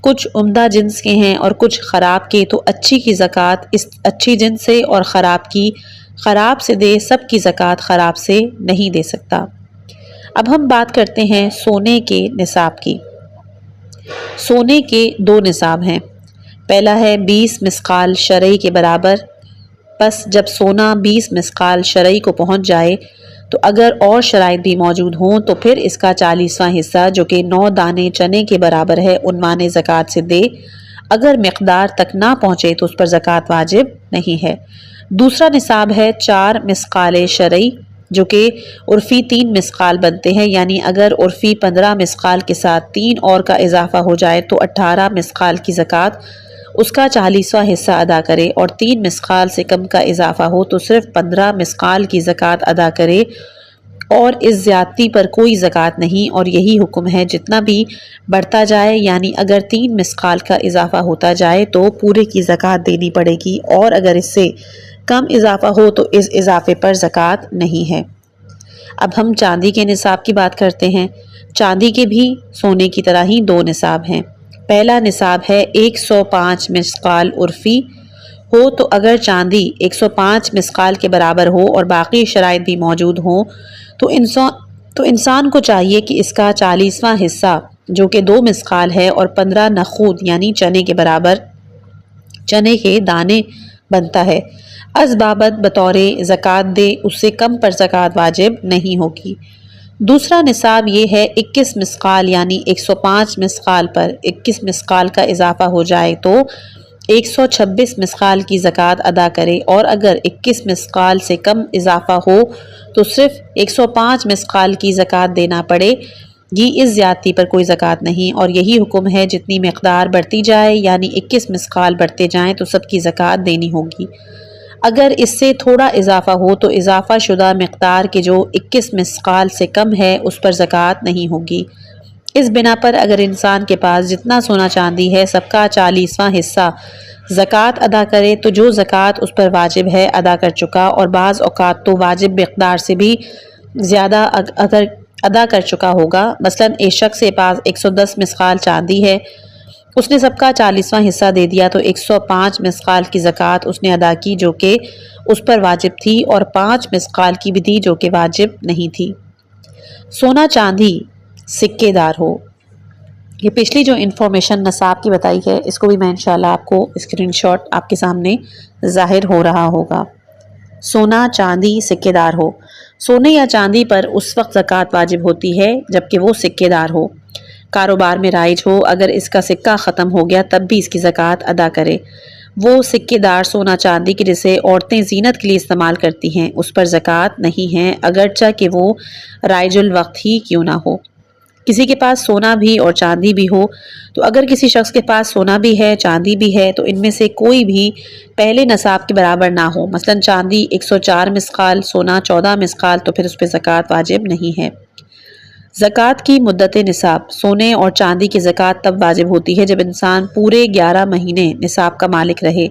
کچھ عمدہ جنس کے ہیں اور کچھ خراب کے، تو اچھی کی زکوٰۃ اس اچھی جنس سے اور خراب کی خراب سے دے، سب کی زکوٰۃ خراب سے نہیں دے سکتا۔ اب ہم بات کرتے ہیں سونے کے نصاب کی۔ سونے کے 2 نصاب ہیں۔ پہلا ہے 20 مثقال شرعی کے برابر۔ پس جب سونا 20 مثقال شرعی کو پہنچ جائے تو اگر اور شرائط بھی موجود ہوں تو پھر اس کا 40واں حصہ جو کہ 9 دانے چنے کے برابر ہے عنوان زکوٰۃ سے دے۔ اگر مقدار تک نہ پہنچے تو اس پر زکوٰۃ واجب نہیں ہے۔ دوسرا نصاب ہے 4 مثقال شرعی جو کہ عرفی 3 مثقال بنتے ہیں، یعنی اگر عرفی 15 مثقال کے ساتھ 3 اور کا اضافہ ہو جائے تو 18 مثقال کی زکوٰۃ اس کا 40واں حصہ ادا کرے، اور 3 مثقال سے کم کا اضافہ ہو تو صرف 15 مثقال کی زکوٰۃ ادا کرے، اور اس زیادتی پر کوئی زکوٰۃ نہیں۔ اور یہی حکم ہے جتنا بھی بڑھتا جائے، یعنی اگر 3 مثقال کا اضافہ ہوتا جائے تو پورے کی زکوٰۃ دینی پڑے گی، اور اگر اس سے کم اضافہ ہو تو اس اضافے پر زکوٰۃ نہیں ہے۔ اب ہم چاندی کے نصاب کی بات کرتے ہیں۔ چاندی کے بھی سونے کی طرح ہی 2 نصاب ہیں۔ پہلا نصاب ہے 105 مثقال عرفی ہو، تو اگر چاندی 105 مثقال کے برابر ہو اور باقی شرائط بھی موجود ہوں تو انسان کو چاہیے کہ اس کا 40واں حصہ جو کہ 2 مثقال ہے اور 15 نخود یعنی چنے کے برابر چنے کے دانے بنتا ہے، از بابت بطور زکوٰۃ دے، اس سے کم پر زکوٰۃ واجب نہیں ہوگی۔ دوسرا نصاب یہ ہے 21 مثقال یعنی 105 مثقال پر 21 مثقال کا اضافہ ہو جائے تو 126 مثقال کی زکوٰۃ ادا کرے، اور اگر 21 مثقال سے کم اضافہ ہو تو صرف 105 مثقال کی زکوٰۃ دینا پڑے گی، اس زیادتی پر کوئی زکوٰۃ نہیں۔ اور یہی حکم ہے، جتنی مقدار بڑھتی جائے یعنی 21 مثقال بڑھتے جائیں تو سب کی زکوٰۃ دینی ہوگی۔ اگر اس سے تھوڑا اضافہ ہو تو اضافہ شدہ مقدار کے جو 21 مثقال سے کم ہے اس پر زکوٰۃ نہیں ہوگی۔ اس بنا پر اگر انسان کے پاس جتنا سونا چاندی ہے سب کا 40واں حصہ زکوٰۃ ادا کرے تو جو زکوٰۃ اس پر واجب ہے ادا کر چکا، اور بعض اوقات تو واجب مقدار سے بھی زیادہ اگر ادا کر چکا ہوگا۔ مثلاً ایک شخص کے پاس 110 مثقال چاندی ہے، اس نے سب کا 40واں حصہ دے دیا تو 105 مثقال کی زکوٰۃ اس نے ادا کی جو کہ اس پر واجب تھی، اور 5 مثقال کی بھی دی جو کہ واجب نہیں تھی۔ سونا چاندی سکے دار ہو، یہ پچھلی جو انفارمیشن نصاب کی بتائی ہے اس کو بھی میں انشاءاللہ آپ کو اسکرین شاٹ آپ کے سامنے ظاہر ہو رہا ہوگا۔ سونا چاندی سکے دار ہو، سونے یا چاندی پر اس وقت زکوٰۃ واجب ہوتی ہے جبکہ وہ سکے دار ہو، کاروبار میں رائج ہو۔ اگر اس کا سکہ ختم ہو گیا تب بھی اس کی زکوٰۃ ادا کرے۔ وہ سکے دار سونا چاندی کی جسے عورتیں زینت کے لیے استعمال کرتی ہیں اس پر زکوٰۃ نہیں ہے، اگرچہ کہ وہ رائج الوقت ہی کیوں نہ ہو۔ کسی کے پاس سونا بھی اور چاندی بھی ہو تو اگر کسی شخص کے پاس سونا بھی ہے چاندی بھی ہے تو ان میں سے کوئی بھی پہلے نصاب کے برابر نہ ہو، مثلاً چاندی 104 مثقال، سونا 14 مثقال، تو پھر اس پہ زکوٰۃ واجب نہیں ہے۔ زکوٰۃ کی مدت نصاب، سونے اور چاندی کی زکوٰۃ تب واجب ہوتی ہے جب انسان پورے 11 مہینے نصاب کا مالک رہے۔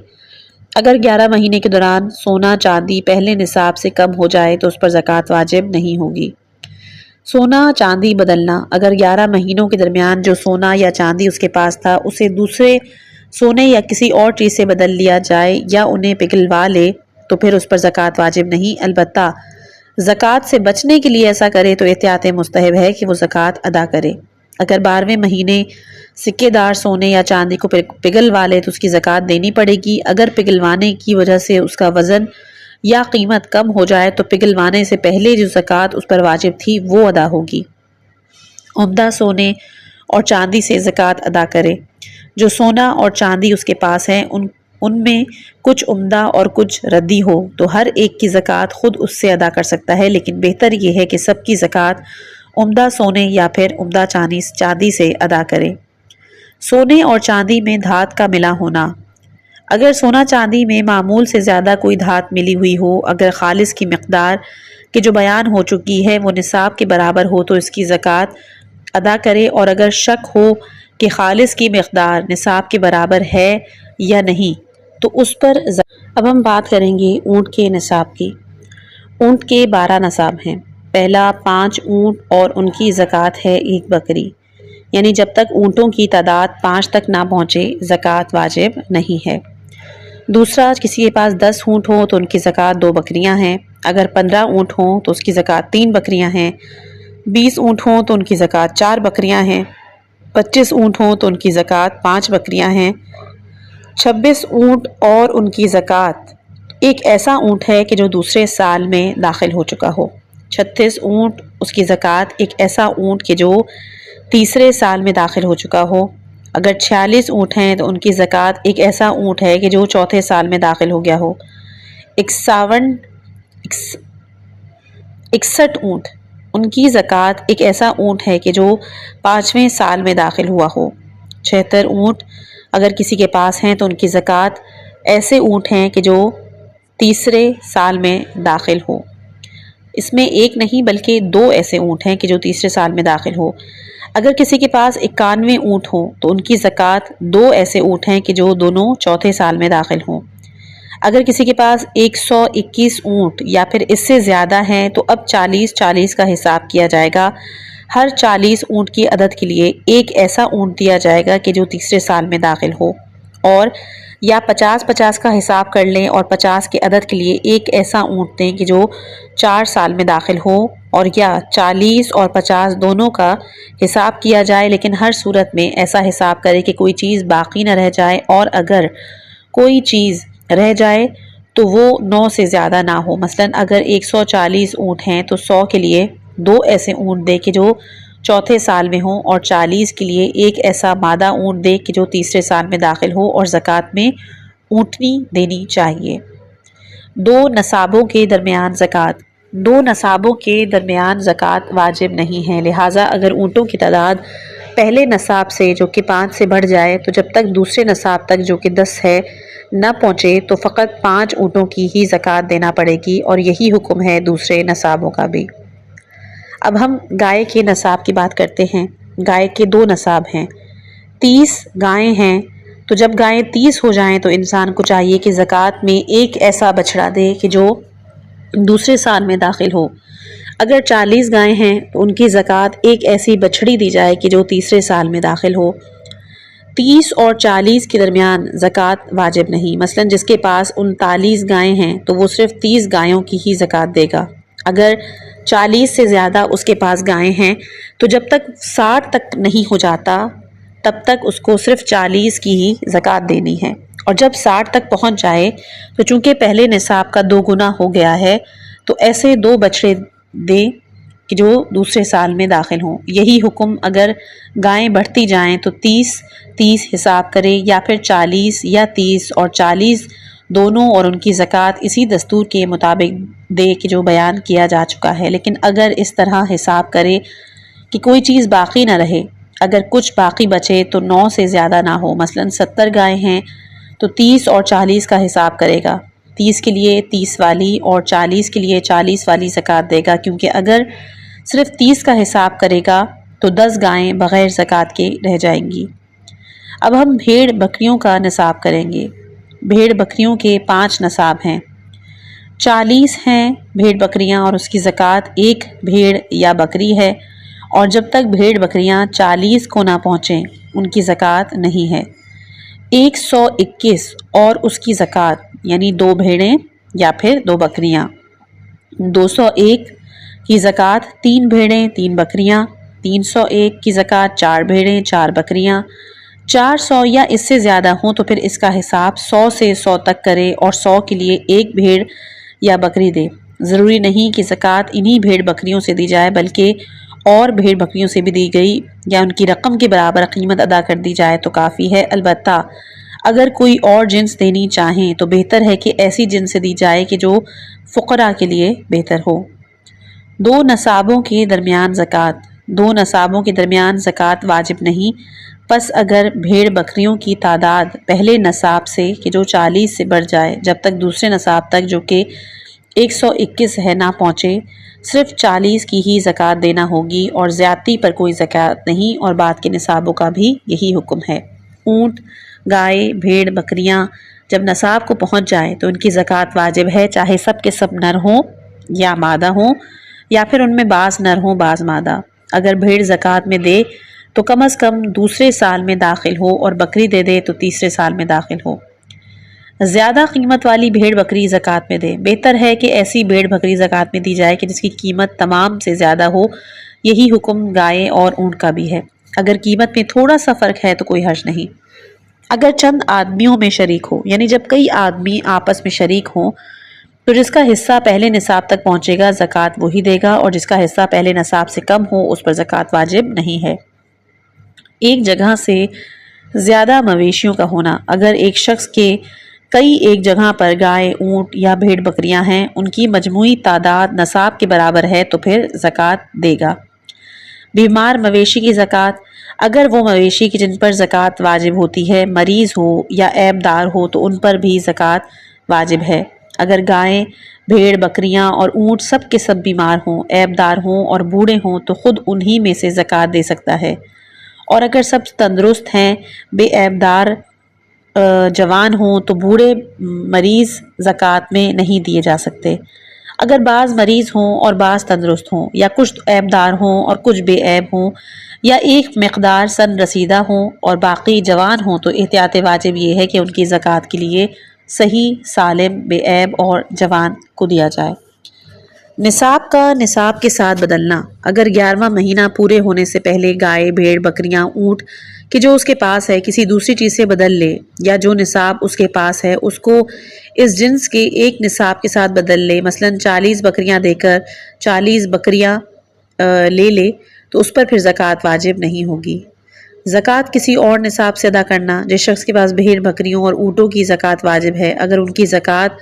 اگر 11 مہینے کے دوران سونا چاندی پہلے نصاب سے کم ہو جائے تو اس پر زکوٰۃ واجب نہیں ہوگی۔ سونا چاندی بدلنا، اگر 11 مہینوں کے درمیان جو سونا یا چاندی اس کے پاس تھا اسے دوسرے سونے یا کسی اور چیز سے بدل لیا جائے یا انہیں پگھلوا لے تو پھر اس پر زکوٰۃ واجب نہیں، البتہ زکوٰۃ سے بچنے کے لیے ایسا کرے تو احتیاط مستحب ہے کہ وہ زکوٰۃ ادا کرے۔ اگر 12ویں مہینے سکے دار سونے یا چاندی کو پگھلوا لے تو اس کی زکوٰۃ دینی پڑے گی۔ اگر پگھلوانے کی وجہ سے اس کا وزن یا قیمت کم ہو جائے تو پگھلوانے سے پہلے جو زکوٰۃ اس پر واجب تھی وہ ادا ہوگی۔ عمدہ سونے اور چاندی سے زکوٰۃ ادا کرے، جو سونا اور چاندی اس کے پاس ہیں ان میں کچھ عمدہ اور کچھ ردی ہو تو ہر ایک کی زکوٰۃ خود اس سے ادا کر سکتا ہے، لیکن بہتر یہ ہے کہ سب کی زکوٰۃ عمدہ سونے یا پھر عمدہ چاندی سے ادا کرے۔ سونے اور چاندی میں دھات کا ملا ہونا، اگر سونا چاندی میں معمول سے زیادہ کوئی دھات ملی ہوئی ہو، اگر خالص کی مقدار کہ جو بیان ہو چکی ہے وہ نصاب کے برابر ہو تو اس کی زکوٰۃ ادا کرے، اور اگر شک ہو کہ خالص کی مقدار نصاب کے برابر ہے یا نہیں تو اس پر اب ہم بات کریں گے اونٹ کے نصاب کی۔ اونٹ کے 12 نصاب ہیں۔ پہلا 5 اونٹ اور ان کی زکوٰۃ ہے 1 بکری، یعنی جب تک اونٹوں کی تعداد 5 تک نہ پہنچے زکوٰۃ واجب نہیں ہے۔ دوسرا، کسی کے پاس 10 اونٹ ہوں تو ان کی زکوٰۃ 2 بکریاں ہیں، اگر 15 اونٹ ہوں تو اس کی زکوٰۃ 3 بکریاں ہیں، 20 اونٹ ہوں تو ان کی زکوٰۃ 4 بکریاں ہیں، 25 اونٹ ہوں تو ان کی زکوٰۃ 5 بکریاں ہیں، 26 اونٹ اور ان کی زکوٰۃ ایک ایسا اونٹ ہے کہ جو دوسرے سال میں داخل ہو چکا ہو، 36 اونٹ اس کی زکوٰۃ ایک ایسا اونٹ کہ جو تیسرے سال میں داخل ہو چکا ہو، اگر 46 اونٹ ہیں تو ان کی زکوٰۃ ایک ایسا اونٹ ہے کہ جو چوتھے سال میں داخل ہو گیا ہو، 61 اونٹ ان کی زکوٰۃ ایک ایسا اونٹ ہے کہ جو 5ویں سال میں داخل ہوا ہو، 76 اونٹ اگر کسی کے پاس ہیں تو ان کی زکوٰۃ ایسے اونٹ ہیں کہ جو تیسرے سال میں داخل ہو، اس میں ایک نہیں بلکہ 2 ایسے اونٹ ہیں کہ جو تیسرے سال میں داخل ہو۔ اگر کسی کے پاس 91 اونٹ ہوں تو ان کی زکوٰۃ 2 ایسے اونٹ ہیں کہ جو دونوں چوتھے سال میں داخل ہوں۔ اگر کسی کے پاس 121 اونٹ یا پھر اس سے زیادہ ہیں تو اب 40-40 کا حساب کیا جائے گا، ہر 40 اونٹ کی عدد کے لیے ایک ایسا اونٹ دیا جائے گا کہ جو تیسرے سال میں داخل ہو، اور یا 50-50 کا حساب کر لیں اور 50 کے عدد کے لیے ایک ایسا اونٹ دیں کہ جو 4 سال میں داخل ہو، اور یا 40 اور 50 دونوں کا حساب کیا جائے، لیکن ہر صورت میں ایسا حساب کرے کہ کوئی چیز باقی نہ رہ جائے، اور اگر کوئی چیز رہ جائے تو وہ 9 سے زیادہ نہ ہو۔ مثلاً اگر 140 اونٹ ہیں تو 100 کے لیے 2 ایسے اونٹ دے کہ جو چوتھے سال میں ہوں، اور 40 کے لیے ایک ایسا مادہ اونٹ دے کہ جو تیسرے سال میں داخل ہو، اور زکوٰۃ میں اونٹنی دینی چاہیے۔ 2 نصابوں کے درمیان زکوٰۃ۔ 2 نصابوں کے درمیان زکوٰۃ واجب نہیں ہے، لہٰذا اگر اونٹوں کی تعداد پہلے نصاب سے جو کہ 5 سے بڑھ جائے تو جب تک دوسرے نصاب تک جو کہ 10 ہے نہ پہنچے تو فقط 5 اونٹوں کی ہی زکوٰۃ دینا پڑے گی، اور یہی حکم ہے دوسرے نصابوں کا بھی۔ اب ہم گائے کے نصاب کی بات کرتے ہیں۔ گائے کے 2 نصاب ہیں۔ 30 گائیں ہیں تو جب گائیں 30 ہو جائیں تو انسان کو چاہیے کہ زکوٰۃ میں ایک ایسا بچڑا دے کہ جو دوسرے سال میں داخل ہو۔ اگر 40 گائیں ہیں تو ان کی زکوٰۃ ایک ایسی بچڑی دی جائے کہ جو تیسرے سال میں داخل ہو۔ 30 اور 40 کے درمیان زکوٰۃ واجب نہیں، مثلا جس کے پاس 39 گائیں ہیں تو وہ صرف 30 گایوں کی ہی زکوٰۃ دے گا۔ اگر 40 سے زیادہ اس کے پاس گائیں ہیں تو جب تک 60 تک نہیں ہو جاتا تب تک اس کو صرف 40 کی ہی زکوٰۃ دینی ہے، اور جب 60 تک پہنچ جائے تو چونکہ پہلے نصاب کا 2 گنا ہو گیا ہے تو ایسے 2 بچڑے دے کہ جو دوسرے سال میں داخل ہوں۔ یہی حکم اگر گائیں بڑھتی جائیں تو 30 حساب کرے، یا پھر 40 یا 30 اور 40 دونوں، اور ان کی زکوٰۃ اسی دستور کے مطابق دے کہ جو بیان کیا جا چکا ہے۔ لیکن اگر اس طرح حساب کرے کہ کوئی چیز باقی نہ رہے، اگر کچھ باقی بچے تو 9 سے زیادہ نہ ہو، مثلا 70 گائیں ہیں تو 30 اور 40 کا حساب کرے گا، 30 کے لیے 30 والی اور 40 کے لیے 40 والی زکوٰۃ دے گا، کیونکہ اگر صرف 30 کا حساب کرے گا تو 10 گائیں بغیر زکوٰۃ کے رہ جائیں گی۔ اب ہم بھیڑ بکریوں کا نصاب کریں گے۔ بھیڑ بکریوں کے 5 نصاب ہیں۔ 40 ہیں بھیڑ بکریاں اور اس کی زکوٰۃ 1 بھیڑ یا بکری ہے، اور جب تک بھیڑ بکریاں 40 کو نہ پہنچیں ان کی زکوٰۃ نہیں ہے۔ 121 اور اس کی زکوٰۃ، یعنی 2 بھیڑیں یا پھر 2 بکریاں۔ 201 کی زکوٰۃ 3 بھیڑیں 3 بکریاں۔ 301 کی زکوٰۃ 4 بھیڑیں 4 بکریاں۔ 400 یا اس سے زیادہ ہوں تو پھر اس کا حساب 100 سے 100 تک کرے، اور 100 کے لیے 1 بھیڑ یا بکری دے۔ ضروری نہیں کہ زکوٰۃ انہی بھیڑ بکریوں سے دی جائے، بلکہ اور بھیڑ بکریوں سے بھی دی گئی یا ان کی رقم کے برابر قیمت ادا کر دی جائے تو کافی ہے۔ البتہ اگر کوئی اور جنس دینی چاہیں تو بہتر ہے کہ ایسی جنس دی جائے کہ جو فقراء کے لیے بہتر ہو۔ 2 نصابوں کے درمیان زکوٰۃ۔ 2 نصابوں کے درمیان زکوٰۃ واجب نہیں، پس اگر بھیڑ بکریوں کی تعداد پہلے نصاب سے کہ جو 40 سے بڑھ جائے جب تک دوسرے نصاب تک جو کہ 121 ہے نہ پہنچے، صرف 40 کی ہی زکوٰۃ دینا ہوگی، اور زیادتی پر کوئی زکوٰۃ نہیں، اور بعد کے نصابوں کا بھی یہی حکم ہے۔ اونٹ، گائے، بھیڑ بکریاں جب نصاب کو پہنچ جائے تو ان کی زکوٰۃ واجب ہے، چاہے سب کے سب نر ہوں یا مادہ ہوں، یا پھر ان میں بعض نر ہوں بعض مادہ۔ اگر بھیڑ زکوٰۃ میں دے تو کم از کم دوسرے سال میں داخل ہو، اور بکری دے دے تو تیسرے سال میں داخل ہو۔ زیادہ قیمت والی بھیڑ بکری زکوٰۃ میں دے۔ بہتر ہے کہ ایسی بھیڑ بکری زکوٰۃ میں دی جائے کہ جس کی قیمت تمام سے زیادہ ہو۔ یہی حکم گائے اور اونٹ کا بھی ہے۔ اگر قیمت میں تھوڑا سا فرق ہے تو کوئی حرج نہیں۔ اگر چند آدمیوں میں شریک ہو، یعنی جب کئی آدمی آپس میں شریک ہوں تو جس کا حصہ پہلے نصاب تک پہنچے گا زکوٰۃ وہی دے گا، اور جس کا حصہ پہلے نصاب سے کم ہو اس پر زکوٰۃ واجب نہیں ہے۔ ایک جگہ سے زیادہ مویشیوں کا ہونا۔ اگر ایک شخص کے کئی ایک جگہ پر گائے، اونٹ یا بھیڑ بکریاں ہیں، ان کی مجموعی تعداد نصاب کے برابر ہے تو پھر زکوٰۃ دے گا۔ بیمار مویشی کی زکوٰۃ۔ اگر وہ مویشی کی جن پر زکوٰۃ واجب ہوتی ہے مریض ہو یا عیب دار ہو تو ان پر بھی زکوٰۃ واجب ہے۔ اگر گائیں، بھیڑ بکریاں اور اونٹ سب کے سب بیمار ہوں، عیب دار ہوں اور بوڑھے ہوں تو خود انہی میں سے زکوٰۃ دے سکتا ہے، اور اگر سب تندرست ہیں، بے عیب دار جوان ہوں تو بوڑھے مریض زکوٰۃ میں نہیں دیے جا سکتے۔ اگر بعض مریض ہوں اور بعض تندرست ہوں، یا کچھ عیب دار ہوں اور کچھ بے عیب ہوں، یا ایک مقدار سن رسیدہ ہوں اور باقی جوان ہوں تو احتیاط واجب یہ ہے کہ ان کی زکوٰۃ کے لیے صحیح، سالم، بے عیب اور جوان کو دیا جائے۔ نصاب کا نصاب کے ساتھ بدلنا۔ اگر 11واں مہینہ پورے ہونے سے پہلے گائے، بھیڑ، بکریاں، اونٹ کہ جو اس کے پاس ہے کسی دوسری چیز سے بدل لے، یا جو نصاب اس کے پاس ہے اس کو اس جنس کے ایک نصاب کے ساتھ بدل لے، مثلا 40 بکریاں دے کر 40 بکریاں لے لے، تو اس پر پھر زکوٰۃ واجب نہیں ہوگی۔ زکوٰۃ کسی اور نصاب سے ادا کرنا۔ جس شخص کے پاس بھیڑ، بکریوں اور اونٹوں کی زکوٰۃ واجب ہے، اگر ان کی زکوٰۃ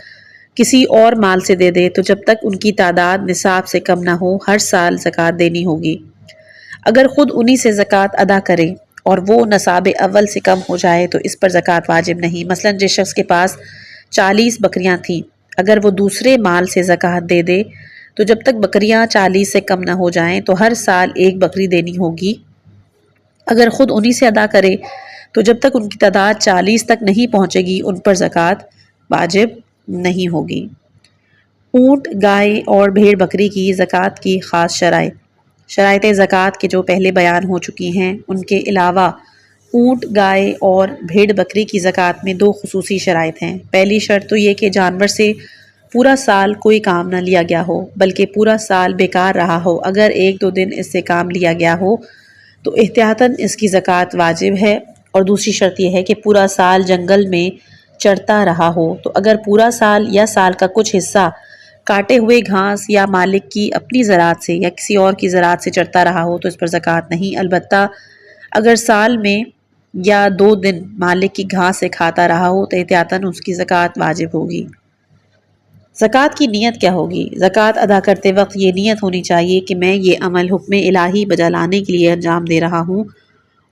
کسی اور مال سے دے دے تو جب تک ان کی تعداد نصاب سے کم نہ ہو ہر سال زکوٰۃ دینی ہوگی۔ اگر خود انہی سے زکوٰۃ ادا کرے اور وہ نصاب اول سے کم ہو جائے تو اس پر زکوٰۃ واجب نہیں۔ مثلا جس شخص کے پاس 40 بکریاں تھیں، اگر وہ دوسرے مال سے زکوٰۃ دے دے تو جب تک بکریاں 40 سے کم نہ ہو جائیں تو ہر سال ایک بکری دینی ہوگی۔ اگر خود انہی سے ادا کرے تو جب تک ان کی تعداد 40 تک نہیں پہنچے گی ان پر زکوٰۃ واجب نہیں ہوگی۔ اونٹ، گائے اور بھیڑ بکری کی زکوٰۃ کی خاص شرائط۔ شرائط زکوٰۃ کے جو پہلے بیان ہو چکی ہیں، ان کے علاوہ اونٹ، گائے اور بھیڑ بکری کی زکوٰۃ میں 2 خصوصی شرائط ہیں۔ پہلی شرط تو یہ کہ جانور سے پورا سال کوئی کام نہ لیا گیا ہو بلکہ پورا سال بیکار رہا ہو۔ اگر 1-2 دن اس سے کام لیا گیا ہو تو احتیاطاً اس کی زکوٰۃ واجب ہے۔ اور دوسری شرط یہ ہے کہ پورا سال جنگل میں چرتا رہا ہو، تو اگر پورا سال یا سال کا کچھ حصہ کاٹے ہوئے گھاس یا مالک کی اپنی زراعت سے یا کسی اور کی زراعت سے چرتا رہا ہو تو اس پر زکوٰۃ نہیں۔ البتہ اگر سال میں یا 2 دن مالک کی گھاس سے کھاتا رہا ہو تو احتیاطاً اس کی زکوٰۃ واجب ہوگی۔ زکوٰۃ کی نیت کیا ہوگی؟ زکوٰۃ ادا کرتے وقت یہ نیت ہونی چاہیے کہ میں یہ عمل حکم الہی بجا لانے کے لیے انجام دے رہا ہوں،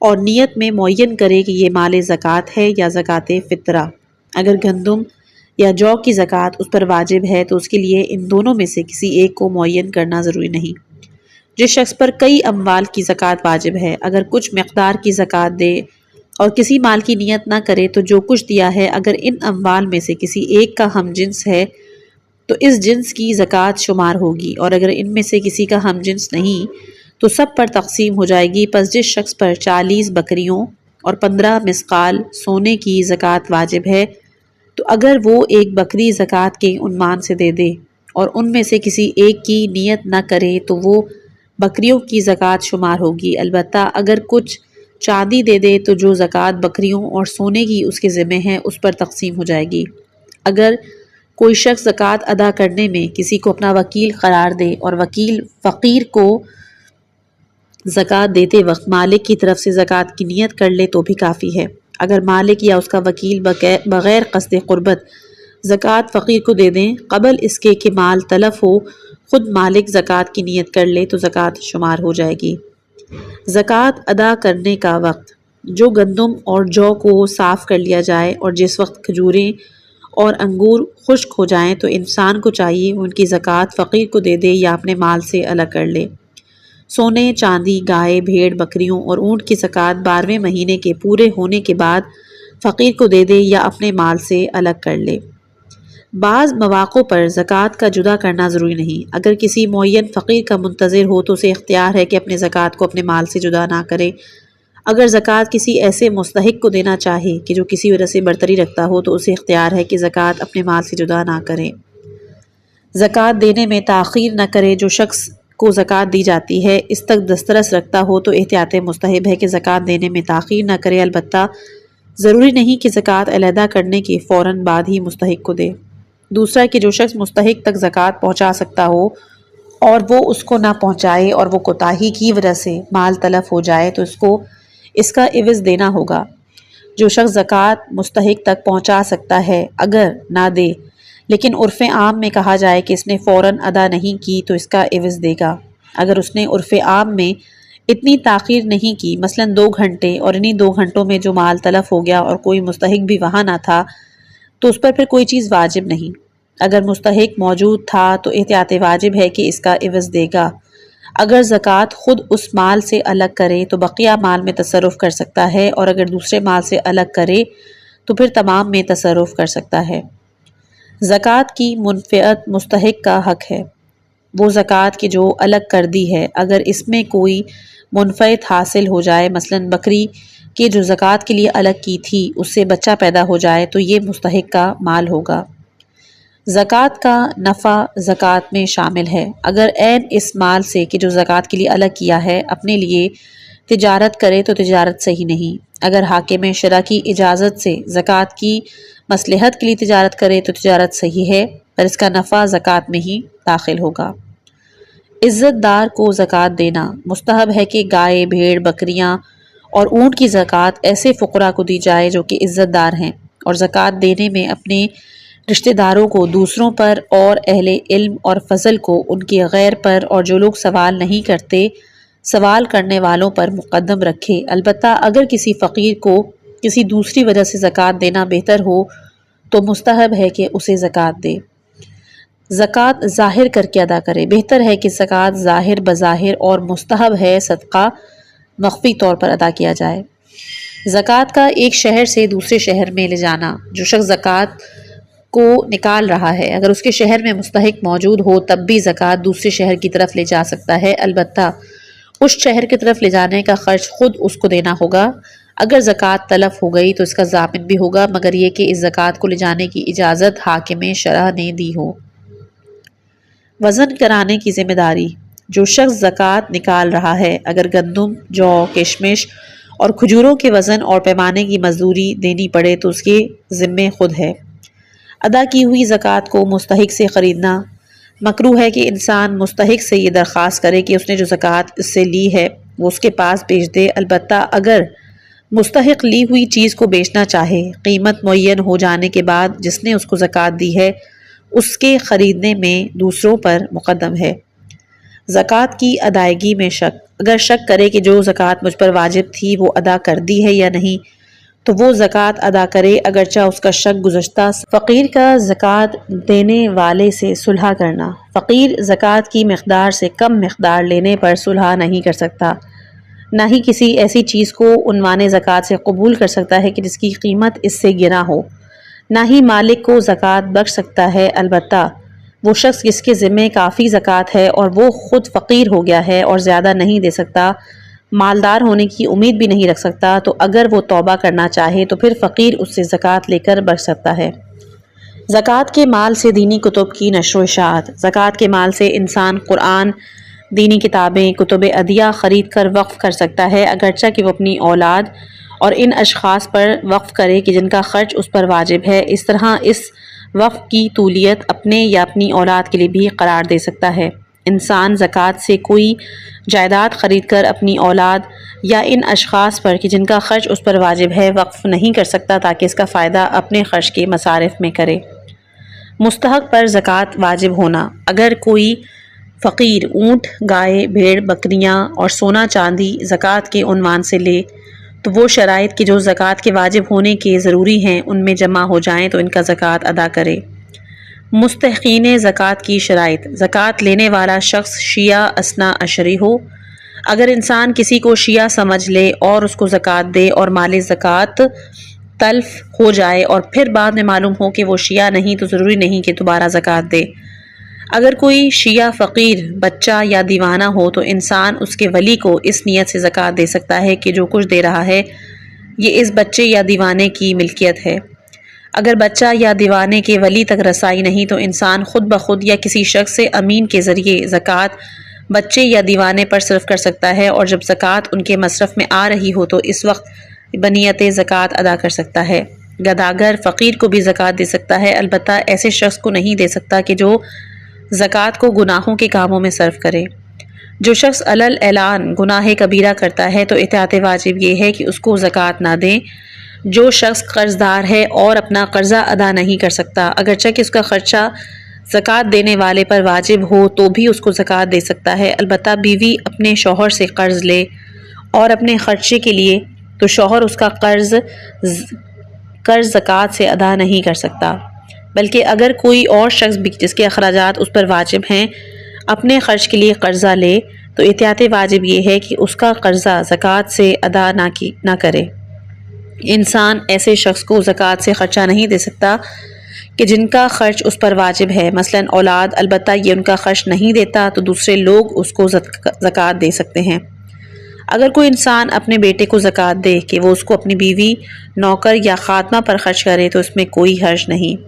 اور نیت میں معین کرے کہ یہ مال زکوٰۃ ہے یا زکوٰۃ فطرہ۔ اگر گندم یا جو کی زکوٰۃ اس پر واجب ہے تو اس کے لیے ان دونوں میں سے کسی ایک کو معین کرنا ضروری نہیں۔ جس شخص پر کئی اموال کی زکوٰۃ واجب ہے، اگر کچھ مقدار کی زکوٰۃ دے اور کسی مال کی نیت نہ کرے تو جو کچھ دیا ہے اگر ان اموال میں سے کسی ایک کا ہم جنس ہے تو اس جنس کی زکوٰۃ شمار ہوگی، اور اگر ان میں سے کسی کا ہم جنس نہیں تو سب پر تقسیم ہو جائے گی۔ پس جس شخص پر 40 بکریوں اور 15 مثقال سونے کی زکوٰۃ واجب ہے تو اگر وہ ایک بکری زکوٰۃ کے عنوان سے دے دے اور ان میں سے کسی ایک کی نیت نہ کرے تو وہ بکریوں کی زکوٰۃ شمار ہوگی۔ البتہ اگر کچھ چاندی دے دے تو جو زکوٰۃ بکریوں اور سونے کی اس کے ذمہ ہے اس پر تقسیم ہو جائے گی۔ اگر کوئی شخص زکوٰۃ ادا کرنے میں کسی کو اپنا وکیل قرار دے اور وکیل فقیر کو زکوٰۃ دیتے وقت مالک کی طرف سے زکوٰۃ کی نیت کر لے تو بھی کافی ہے۔ اگر مالک یا اس کا وکیل بغیر قصد قربت زکوٰۃ فقیر کو دے دیں قبل اس کے کہ مال تلف ہو، خود مالک زکوٰۃ کی نیت کر لے تو زکوٰۃ شمار ہو جائے گی۔ زکوٰۃ ادا کرنے کا وقت۔ جو گندم اور جو کو صاف کر لیا جائے اور جس وقت کھجوریں اور انگور خشک ہو جائیں تو انسان کو چاہیے ان کی زکوٰۃ فقیر کو دے دے یا اپنے مال سے الگ کر لے۔ سونے، چاندی، گائے، بھیڑ، بکریوں اور اونٹ کی زکوٰۃ 12ویں مہینے کے پورے ہونے کے بعد فقیر کو دے دے یا اپنے مال سے الگ کر لے۔ بعض مواقع پر زکوٰۃ کا جدا کرنا ضروری نہیں۔ اگر کسی معین فقیر کا منتظر ہو تو اسے اختیار ہے کہ اپنے زکوٰۃ کو اپنے مال سے جدا نہ کرے۔ اگر زکوٰۃ کسی ایسے مستحق کو دینا چاہے کہ جو کسی وجہ سے برتری رکھتا ہو تو اسے اختیار ہے کہ زکوٰۃ اپنے مال سے جدا نہ کرے۔ زکوٰۃ دینے میں تاخیر نہ کرے۔ جو شخص کو زکوٰۃ دی جاتی ہے اس تک دسترس رکھتا ہو تو احتیاط مستحب ہے کہ زکوٰۃ دینے میں تاخیر نہ کرے، البتہ ضروری نہیں کہ زکوٰۃ علیحدہ کرنے کے فوراً بعد ہی مستحق کو دے۔ دوسرا کہ جو شخص مستحق تک زکوٰۃ پہنچا سکتا ہو اور وہ اس کو نہ پہنچائے اور وہ کوتاہی کی وجہ سے مال تلف ہو جائے تو اس کو اس کا عوض دینا ہوگا۔ جو شخص زکوٰۃ مستحق تک پہنچا سکتا ہے اگر نہ دے لیکن عرف عام میں کہا جائے کہ اس نے فوراً ادا نہیں کی تو اس کا عوض دے گا۔ اگر اس نے عرف عام میں اتنی تاخیر نہیں کی، مثلاً 2 گھنٹے، اور انہی 2 گھنٹوں میں جو مال تلف ہو گیا اور کوئی مستحق بھی وہاں نہ تھا تو اس پر پھر کوئی چیز واجب نہیں۔ اگر مستحق موجود تھا تو احتیاط واجب ہے کہ اس کا عوض دے گا۔ اگر زکوٰۃ خود اس مال سے الگ کرے تو بقیہ مال میں تصرف کر سکتا ہے، اور اگر دوسرے مال سے الگ کرے تو پھر تمام میں تصرف کر سکتا ہے۔ زکوٰۃ کی منفعت مستحق کا حق ہے۔ وہ زکوٰۃ کی جو الگ کر دی ہے اگر اس میں کوئی منفعت حاصل ہو جائے، مثلاً بکری کہ جو زکوٰۃ کے لیے الگ کی تھی اس سے بچہ پیدا ہو جائے تو یہ مستحق کا مال ہوگا۔ زکوٰۃ کا نفع زکوٰۃ میں شامل ہے۔ اگر عین اس مال سے کہ جو زکوٰۃ کے لیے الگ کیا ہے اپنے لیے تجارت کرے تو تجارت صحیح نہیں۔ اگر حاکم شرع کی اجازت سے زکوٰۃ کی مصلحت کے لیے تجارت کرے تو تجارت صحیح ہے، پر اس کا نفع زکوٰۃ میں ہی داخل ہوگا۔ عزت دار کو زکوٰۃ دینا مستحب ہے کہ گائے، بھیڑ، بکریاں اور اونٹ کی زکوٰۃ ایسے فقراء کو دی جائے جو کہ عزت دار ہیں، اور زکوٰۃ دینے میں اپنے رشتہ داروں کو دوسروں پر اور اہل علم اور فضل کو ان کے غیر پر اور جو لوگ سوال نہیں کرتے سوال کرنے والوں پر مقدم رکھے۔ البتہ اگر کسی فقیر کو کسی دوسری وجہ سے زکوٰۃ دینا بہتر ہو تو مستحب ہے کہ اسے زکوٰۃ دے۔ زکوٰۃ ظاہر کر کے ادا کرے بہتر ہے کہ زکوٰۃ ظاہر بظاہر اور مستحب ہے صدقہ مخفی طور پر ادا کیا جائے۔ زکوٰۃ کا ایک شہر سے دوسرے شہر میں لے جانا، جو شخص زکوٰۃ کو نکال رہا ہے اگر اس کے شہر میں مستحق موجود ہو تب بھی زکوٰۃ دوسرے شہر کی طرف لے جا سکتا ہے، البتہ اس شہر کی طرف لے جانے کا خرچ خود اس کو دینا ہوگا۔ اگر زکوٰۃ تلف ہو گئی تو اس کا ضامن بھی ہوگا، مگر یہ کہ اس زکوٰۃ کو لے جانے کی اجازت حاکم شرع نے دی ہو۔ وزن کرانے کی ذمہ داری، جو شخص زکوٰۃ نکال رہا ہے اگر گندم، جو، کشمش اور کھجوروں کے وزن اور پیمانے کی مزدوری دینی پڑے تو اس کے ذمے خود ہے۔ ادا کی ہوئی زکوٰۃ کو مستحق سے خریدنا، مکروہ ہے کہ انسان مستحق سے یہ درخواست کرے کہ اس نے جو زکوٰۃ اس سے لی ہے وہ اس کے پاس بیچ دے، البتہ اگر مستحق لی ہوئی چیز کو بیچنا چاہے قیمت معین ہو جانے کے بعد جس نے اس کو زکوٰۃ دی ہے اس کے خریدنے میں دوسروں پر مقدم ہے۔ زکوٰۃ کی ادائیگی میں شک، اگر شک کرے کہ جو زکوٰۃ مجھ پر واجب تھی وہ ادا کر دی ہے یا نہیں تو وہ زکوٰۃ ادا کرے، اگرچہ اس کا شک گزشتہ۔ فقیر کا زکوٰۃ دینے والے سے صلح کرنا، فقیر زکوٰۃ کی مقدار سے کم مقدار لینے پر صلح نہیں کر سکتا، نہ ہی کسی ایسی چیز کو عنوان زکوٰۃ سے قبول کر سکتا ہے کہ جس کی قیمت اس سے گنا ہو، نہ ہی مالک کو زکوٰۃ بخش سکتا ہے، البتہ وہ شخص جس کے ذمے کافی زکوٰۃ ہے اور وہ خود فقیر ہو گیا ہے اور زیادہ نہیں دے سکتا، مالدار ہونے کی امید بھی نہیں رکھ سکتا، تو اگر وہ توبہ کرنا چاہے تو پھر فقیر اس سے زکوٰۃ لے کر بخش سکتا ہے۔ زکوٰۃ کے مال سے دینی کتب کی نشر و اشاعت، زکوٰۃ کے مال سے انسان قرآن، دینی کتابیں، کتب ادیہ خرید کر وقف کر سکتا ہے، اگرچہ کہ وہ اپنی اولاد اور ان اشخاص پر وقف کرے کہ جن کا خرچ اس پر واجب ہے۔ اس طرح اس وقف کی طولیت اپنے یا اپنی اولاد کے لیے بھی قرار دے سکتا ہے۔ انسان زکوٰۃ سے کوئی جائیداد خرید کر اپنی اولاد یا ان اشخاص پر کہ جن کا خرچ اس پر واجب ہے وقف نہیں کر سکتا تاکہ اس کا فائدہ اپنے خرچ کے مصارف میں کرے۔ مستحق پر زکوٰۃ واجب ہونا، اگر کوئی فقیر اونٹ، گائے، بھیڑ، بکریاں اور سونا چاندی زکوٰۃ کے عنوان سے لے تو وہ شرائط کہ جو زکوٰۃ کے واجب ہونے کے ضروری ہیں ان میں جمع ہو جائیں تو ان کا زکوٰۃ ادا کرے۔ مستحقین زکوٰۃ کی شرائط، زکوٰۃ لینے والا شخص شیعہ اثنا عشری ہو، اگر انسان کسی کو شیعہ سمجھ لے اور اس کو زکوٰۃ دے اور مال زکوٰۃ تلف ہو جائے اور پھر بعد میں معلوم ہو کہ وہ شیعہ نہیں تو ضروری نہیں کہ دوبارہ زکوٰۃ دے۔ اگر کوئی شیعہ فقیر بچہ یا دیوانہ ہو تو انسان اس کے ولی کو اس نیت سے زکوٰۃ دے سکتا ہے کہ جو کچھ دے رہا ہے یہ اس بچے یا دیوانے کی ملکیت ہے۔ اگر بچہ یا دیوانے کے ولی تک رسائی نہیں تو انسان خود بخود یا کسی شخص سے امین کے ذریعے زکوٰۃ بچے یا دیوانے پر صرف کر سکتا ہے، اور جب زکوٰۃ ان کے مصرف میں آ رہی ہو تو اس وقت بنیت زکوٰۃ ادا کر سکتا ہے۔ گداگر فقیر کو بھی زکوٰۃ دے سکتا ہے، البتہ ایسے شخص کو نہیں دے سکتا کہ جو زکوٰۃ کو گناہوں کے کاموں میں صرف کرے۔ جو شخص علل اعلان گناہ کبیرہ کرتا ہے تو احتیاط واجب یہ ہے کہ اس کو زکوٰۃ نہ دیں۔ جو شخص قرض دار ہے اور اپنا قرضہ ادا نہیں کر سکتا، اگرچہ کہ اس کا خرچہ زکوٰۃ دینے والے پر واجب ہو تو بھی اس کو زکوٰۃ دے سکتا ہے، البتہ بیوی اپنے شوہر سے قرض لے اور اپنے خرچے کے لیے تو شوہر اس کا قرض زکوٰۃ سے ادا نہیں کر سکتا، بلکہ اگر کوئی اور شخص بھی جس کے اخراجات اس پر واجب ہیں اپنے خرچ کے لیے قرضہ لے تو احتیاط واجب یہ ہے کہ اس کا قرضہ زکوٰۃ سے ادا نہ کرے۔ انسان ایسے شخص کو زکوٰۃ سے خرچہ نہیں دے سکتا کہ جن کا خرچ اس پر واجب ہے، مثلا اولاد، البتہ یہ ان کا خرچ نہیں دیتا تو دوسرے لوگ اس کو زکوٰۃ دے سکتے ہیں۔ اگر کوئی انسان اپنے بیٹے کو زکوٰۃ دے کہ وہ اس کو اپنی بیوی، نوکر یا خادمہ پر خرچ کرے تو اس میں کوئی حرج نہیں۔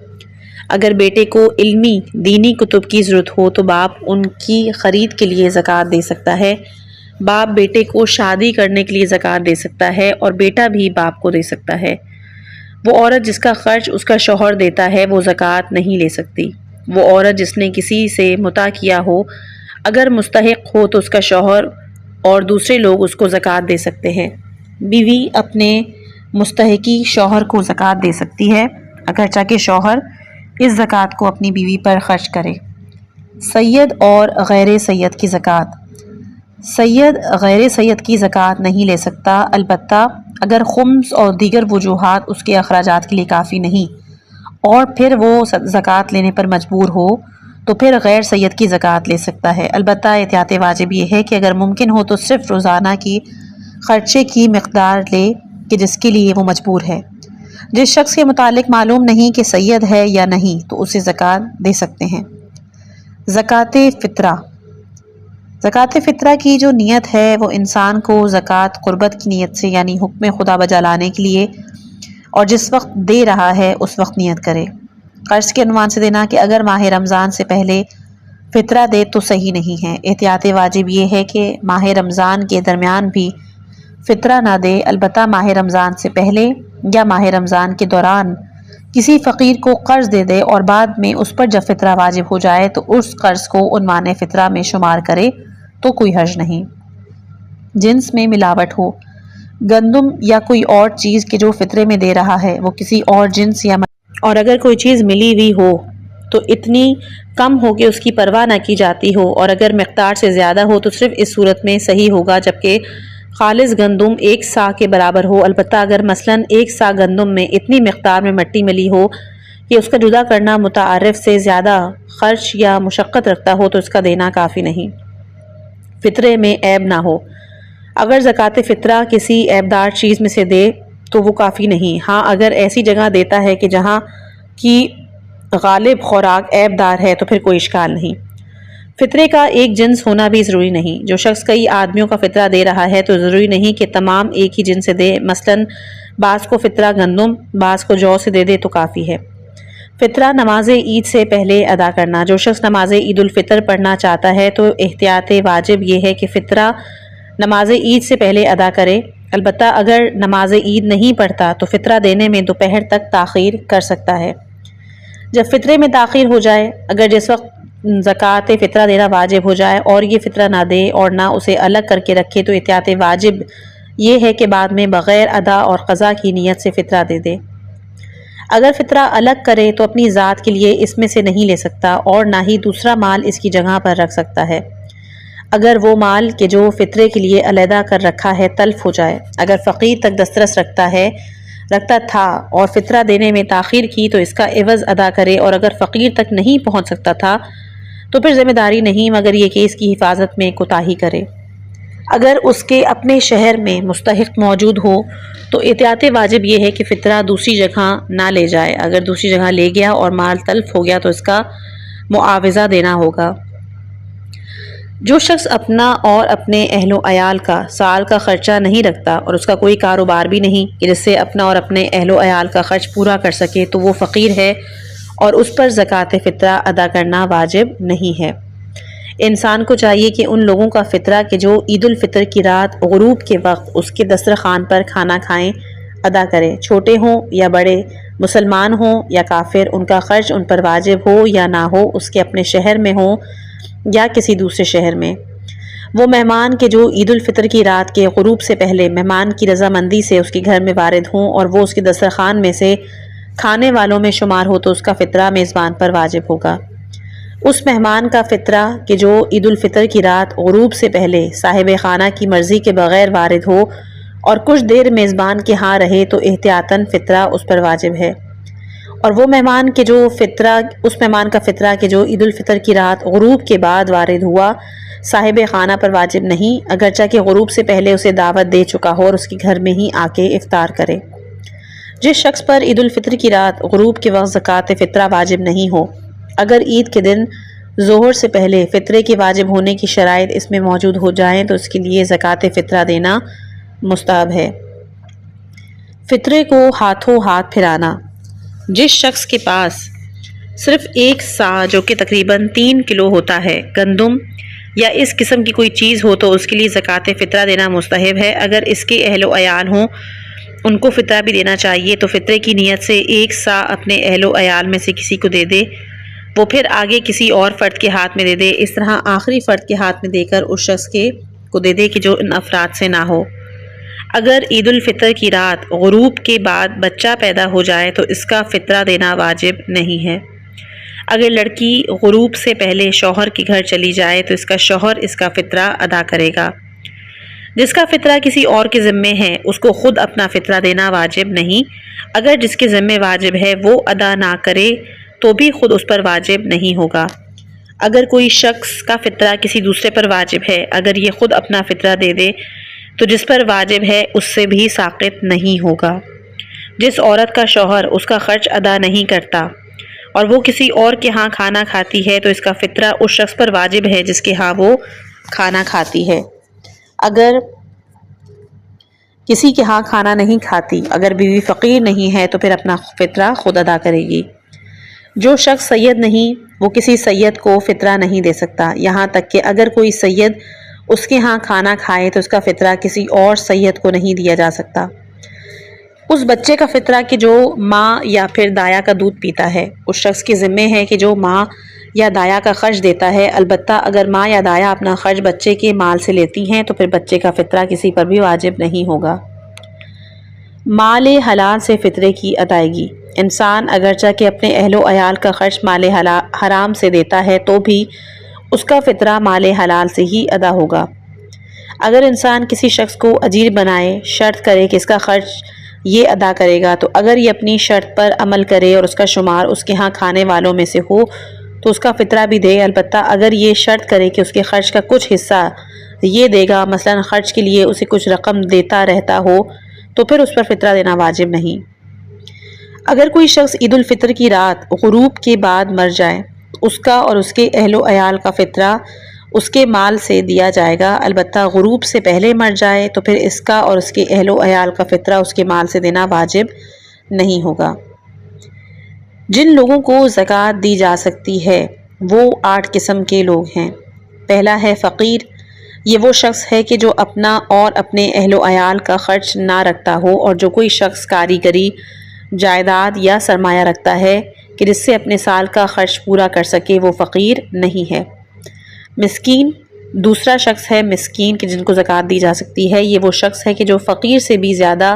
اگر بیٹے کو علمی دینی کتب کی ضرورت ہو تو باپ ان کی خرید کے لیے زکوٰۃ دے سکتا ہے۔ باپ بیٹے کو شادی کرنے کے لیے زکوٰۃ دے سکتا ہے اور بیٹا بھی باپ کو دے سکتا ہے۔ وہ عورت جس کا خرچ اس کا شوہر دیتا ہے وہ زکوٰۃ نہیں لے سکتی۔ وہ عورت جس نے کسی سے متع کیا ہو اگر مستحق ہو تو اس کا شوہر اور دوسرے لوگ اس کو زکوٰۃ دے سکتے ہیں۔ بیوی اپنے مستحقی شوہر کو زکوٰۃ دے سکتی ہے اگرچہ کہ شوہر اس زکوٰۃ کو اپنی بیوی پر خرچ کرے۔ سید اور غیر سید کی زکوٰۃ۔ سید غیر سید کی زکوٰۃ نہیں لے سکتا، البتہ اگر خمس اور دیگر وجوہات اس کے اخراجات کے لیے کافی نہیں اور پھر وہ زکوٰۃ لینے پر مجبور ہو تو پھر غیر سید کی زکوٰۃ لے سکتا ہے۔ البتہ احتیاط واجب یہ ہے کہ اگر ممکن ہو تو صرف روزانہ کی خرچے کی مقدار لے کہ جس کے لیے وہ مجبور ہے۔ جس شخص کے متعلق معلوم نہیں کہ سید ہے یا نہیں تو اسے زکوٰۃ دے سکتے ہیں۔ زکوٰۃ فطرہ۔ زکوٰۃ فطرہ کی جو نیت ہے وہ انسان کو زکوٰۃ قربت کی نیت سے یعنی حکم خدا بجا لانے کے لیے اور جس وقت دے رہا ہے اس وقت نیت کرے۔ قرض کے عنوان سے دینا کہ اگر ماہ رمضان سے پہلے فطرہ دے تو صحیح نہیں ہے۔ احتیاط واجب یہ ہے کہ ماہ رمضان کے درمیان بھی فطرہ نہ دے، البتہ ماہ رمضان سے پہلے یا ماہ رمضان کے دوران کسی فقیر کو قرض دے دے اور بعد میں اس پر جب فطرہ واجب ہو جائے تو اس قرض کو عنوان فطرہ میں شمار کرے تو کوئی حرج نہیں۔ جنس میں ملاوٹ ہو۔ گندم یا کوئی اور چیز کہ جو فطرے میں دے رہا ہے وہ کسی اور جنس یا اور اگر کوئی چیز ملی ہوئی ہو تو اتنی کم ہو کہ اس کی پرواہ نہ کی جاتی ہو اور اگر مقدار سے زیادہ ہو تو صرف اس صورت میں صحیح ہوگا جبکہ خالص گندم 1 سا کے برابر ہو۔ البتہ اگر مثلاً 1 سا گندم میں اتنی مقدار میں مٹی ملی ہو کہ اس کا جدا کرنا متعارف سے زیادہ خرچ یا مشقت رکھتا ہو تو اس کا دینا کافی نہیں۔ فطرے میں عیب نہ ہو۔ اگر زکوٰۃ فطرہ کسی عیبدار چیز میں سے دے تو وہ کافی نہیں۔ ہاں اگر ایسی جگہ دیتا ہے کہ جہاں کی غالب خوراک عیبدار ہے تو پھر کوئی اشکال نہیں۔ فطرے کا ایک جنس ہونا بھی ضروری نہیں۔ جو شخص کئی آدمیوں کا فطرہ دے رہا ہے تو ضروری نہیں کہ تمام ایک ہی جنس سے دے، مثلاً بعض کو فطرہ گندم بعض کو جو سے دے دے تو کافی ہے۔ فطرہ نماز عید سے پہلے ادا کرنا۔ جو شخص نماز عید الفطر پڑھنا چاہتا ہے تو احتیاط واجب یہ ہے کہ فطرہ نماز عید سے پہلے ادا کرے، البتہ اگر نماز عید نہیں پڑھتا تو فطرہ دینے میں دوپہر تک تاخیر کر سکتا ہے۔ جب فطرے میں تاخیر ہو جائے، اگر جس وقت زکوٰۃ فطرہ دینا واجب ہو جائے اور یہ فطرہ نہ دے اور نہ اسے الگ کر کے رکھے تو احتیاط واجب یہ ہے کہ بعد میں بغیر ادا اور قضا کی نیت سے فطرہ دے دے۔ اگر فطرہ الگ کرے تو اپنی ذات کے لیے اس میں سے نہیں لے سکتا اور نہ ہی دوسرا مال اس کی جگہ پر رکھ سکتا ہے اگر وہ مال کہ جو فطرے کے لیے علیحدہ کر رکھا ہے تلف ہو جائے۔ اگر فقیر تک دسترس رکھتا تھا اور فطرہ دینے میں تاخیر کی تو اس کا عوض ادا کرے، اور اگر فقیر تک نہیں پہنچ سکتا تھا تو پھر ذمہ داری نہیں مگر یہ کہ اس کی حفاظت میں کوتاہی کرے۔ اگر اس کے اپنے شہر میں مستحق موجود ہو تو احتیاط واجب یہ ہے کہ فطرہ دوسری جگہ نہ لے جائے۔ اگر دوسری جگہ لے گیا اور مال تلف ہو گیا تو اس کا معاوضہ دینا ہوگا۔ جو شخص اپنا اور اپنے اہل و عیال کا سال کا خرچہ نہیں رکھتا اور اس کا کوئی کاروبار بھی نہیں کہ جس سے اپنا اور اپنے اہل و عیال کا خرچ پورا کر سکے تو وہ فقیر ہے اور اس پر زکوٰۃ فطرہ ادا کرنا واجب نہیں ہے۔ انسان کو چاہیے کہ ان لوگوں کا فطرہ کہ جو عید الفطر کی رات غروب کے وقت اس کے دسترخوان پر کھانا کھائیں ادا کرے، چھوٹے ہوں یا بڑے، مسلمان ہوں یا کافر، ان کا خرچ ان پر واجب ہو یا نہ ہو، اس کے اپنے شہر میں ہوں یا کسی دوسرے شہر میں۔ وہ مہمان کہ جو عید الفطر کی رات کے غروب سے پہلے مہمان کی رضامندی سے اس کے گھر میں وارد ہوں اور وہ اس کے دسترخوان میں سے کھانے والوں میں شمار ہو تو اس کا فطرہ میزبان پر واجب ہوگا۔ اس مہمان کا فطرہ کہ جو عید الفطر کی رات غروب سے پہلے صاحب خانہ کی مرضی کے بغیر وارد ہو اور کچھ دیر میزبان کے ہاں رہے تو احتیاطاً فطرہ اس پر واجب ہے۔ اور وہ مہمان کہ جو اس مہمان کا فطرہ کہ جو عید الفطر کی رات غروب کے بعد وارد ہوا صاحب خانہ پر واجب نہیں، اگرچہ کہ غروب سے پہلے اسے دعوت دے چکا ہو اور اس کے گھر میں ہی آ کے افطار کرے۔ جس شخص پر عید الفطر کی رات غروب کے وقت زکوٰۃ فطرہ واجب نہیں ہو، اگر عید کے دن ظہر سے پہلے فطرے کے واجب ہونے کی شرائط اس میں موجود ہو جائیں تو اس کے لیے زکوٰۃ فطرہ دینا مستحب ہے۔ فطرے کو ہاتھوں ہاتھ پھرانا۔ جس شخص کے پاس صرف 1 سا جو کہ تقریباً 3 کلو ہوتا ہے گندم یا اس قسم کی کوئی چیز ہو تو اس کے لیے زکوٰۃ فطرہ دینا مستحب ہے۔ اگر اس کے اہل و عیال ہوں ان کو فطرہ بھی دینا چاہیے تو فطرے کی نیت سے 1 سا اپنے اہل و عیال میں سے کسی کو دے دے، وہ پھر آگے کسی اور فرد کے ہاتھ میں دے دے، اس طرح آخری فرد کے ہاتھ میں دے کر اس شخص کو دے دے کہ جو ان افراد سے نہ ہو۔ اگر عید الفطر کی رات غروب کے بعد بچہ پیدا ہو جائے تو اس کا فطرہ دینا واجب نہیں ہے۔ اگر لڑکی غروب سے پہلے شوہر کے گھر چلی جائے تو اس کا شوہر اس کا فطرہ ادا کرے گا۔ جس کا فطرہ کسی اور کے ذمے ہے اس کو خود اپنا فطرہ دینا واجب نہیں، اگر جس کے ذمے واجب ہے وہ ادا نہ کرے تو بھی خود اس پر واجب نہیں ہوگا۔ اگر کوئی شخص کا فطرہ کسی دوسرے پر واجب ہے، اگر یہ خود اپنا فطرہ دے دے تو جس پر واجب ہے اس سے بھی ساقط نہیں ہوگا۔ جس عورت کا شوہر اس کا خرچ ادا نہیں کرتا اور وہ کسی اور کے ہاں کھانا کھاتی ہے تو اس کا فطرہ اس شخص پر واجب ہے جس کے ہاں وہ کھانا کھاتی ہے۔ اگر کسی کے ہاں کھانا نہیں کھاتی، اگر بیوی فقیر نہیں ہے تو پھر اپنا فطرہ خود ادا کرے گی۔ جو شخص سید نہیں وہ کسی سید کو فطرہ نہیں دے سکتا، یہاں تک کہ اگر کوئی سید اس کے ہاں کھانا کھائے تو اس کا فطرہ کسی اور سید کو نہیں دیا جا سکتا۔ اس بچے کا فطرہ کہ جو ماں یا پھر دایا کا دودھ پیتا ہے اس شخص کے ذمے ہے کہ جو ماں یا دایا کا خرچ دیتا ہے، البتہ اگر ماں یا دایا اپنا خرچ بچے کے مال سے لیتی ہیں تو پھر بچے کا فطرہ کسی پر بھی واجب نہیں ہوگا۔ مال حلال سے فطرے کی ادائیگی۔ انسان اگرچہ کہ اپنے اہل و عیال کا خرچ مال حرام سے دیتا ہے تو بھی اس کا فطرہ مال حلال سے ہی ادا ہوگا۔ اگر انسان کسی شخص کو اجیر بنائے، شرط کرے کہ اس کا خرچ یہ ادا کرے گا تو اگر یہ اپنی شرط پر عمل کرے اور اس کا شمار اس کے ہاں کھانے والوں میں سے ہو تو اس کا فطرہ بھی دے، البتہ اگر یہ شرط کرے کہ اس کے خرچ کا کچھ حصہ یہ دے گا، مثلا خرچ کے لیے اسے کچھ رقم دیتا رہتا ہو تو پھر اس پر فطرہ دینا واجب نہیں۔ اگر کوئی شخص عید الفطر کی رات غروب کے بعد مر جائے اس کا اور اس کے اہل و عیال کا فطرہ اس کے مال سے دیا جائے گا، البتہ غروب سے پہلے مر جائے تو پھر اس کا اور اس کے اہل و عیال کا فطرہ اس کے مال سے دینا واجب نہیں ہوگا۔ جن لوگوں کو زکوٰۃ دی جا سکتی ہے وہ 8 قسم کے لوگ ہیں۔ پہلا ہے فقیر، یہ وہ شخص ہے کہ جو اپنا اور اپنے اہل و عیال کا خرچ نہ رکھتا ہو، اور جو کوئی شخص کاریگری، جائیداد یا سرمایہ رکھتا ہے کہ جس سے اپنے سال کا خرچ پورا کر سکے، وہ فقیر نہیں ہے۔ مسکین، دوسرا شخص ہے مسکین کہ جن کو زکوٰۃ دی جا سکتی ہے، یہ وہ شخص ہے کہ جو فقیر سے بھی زیادہ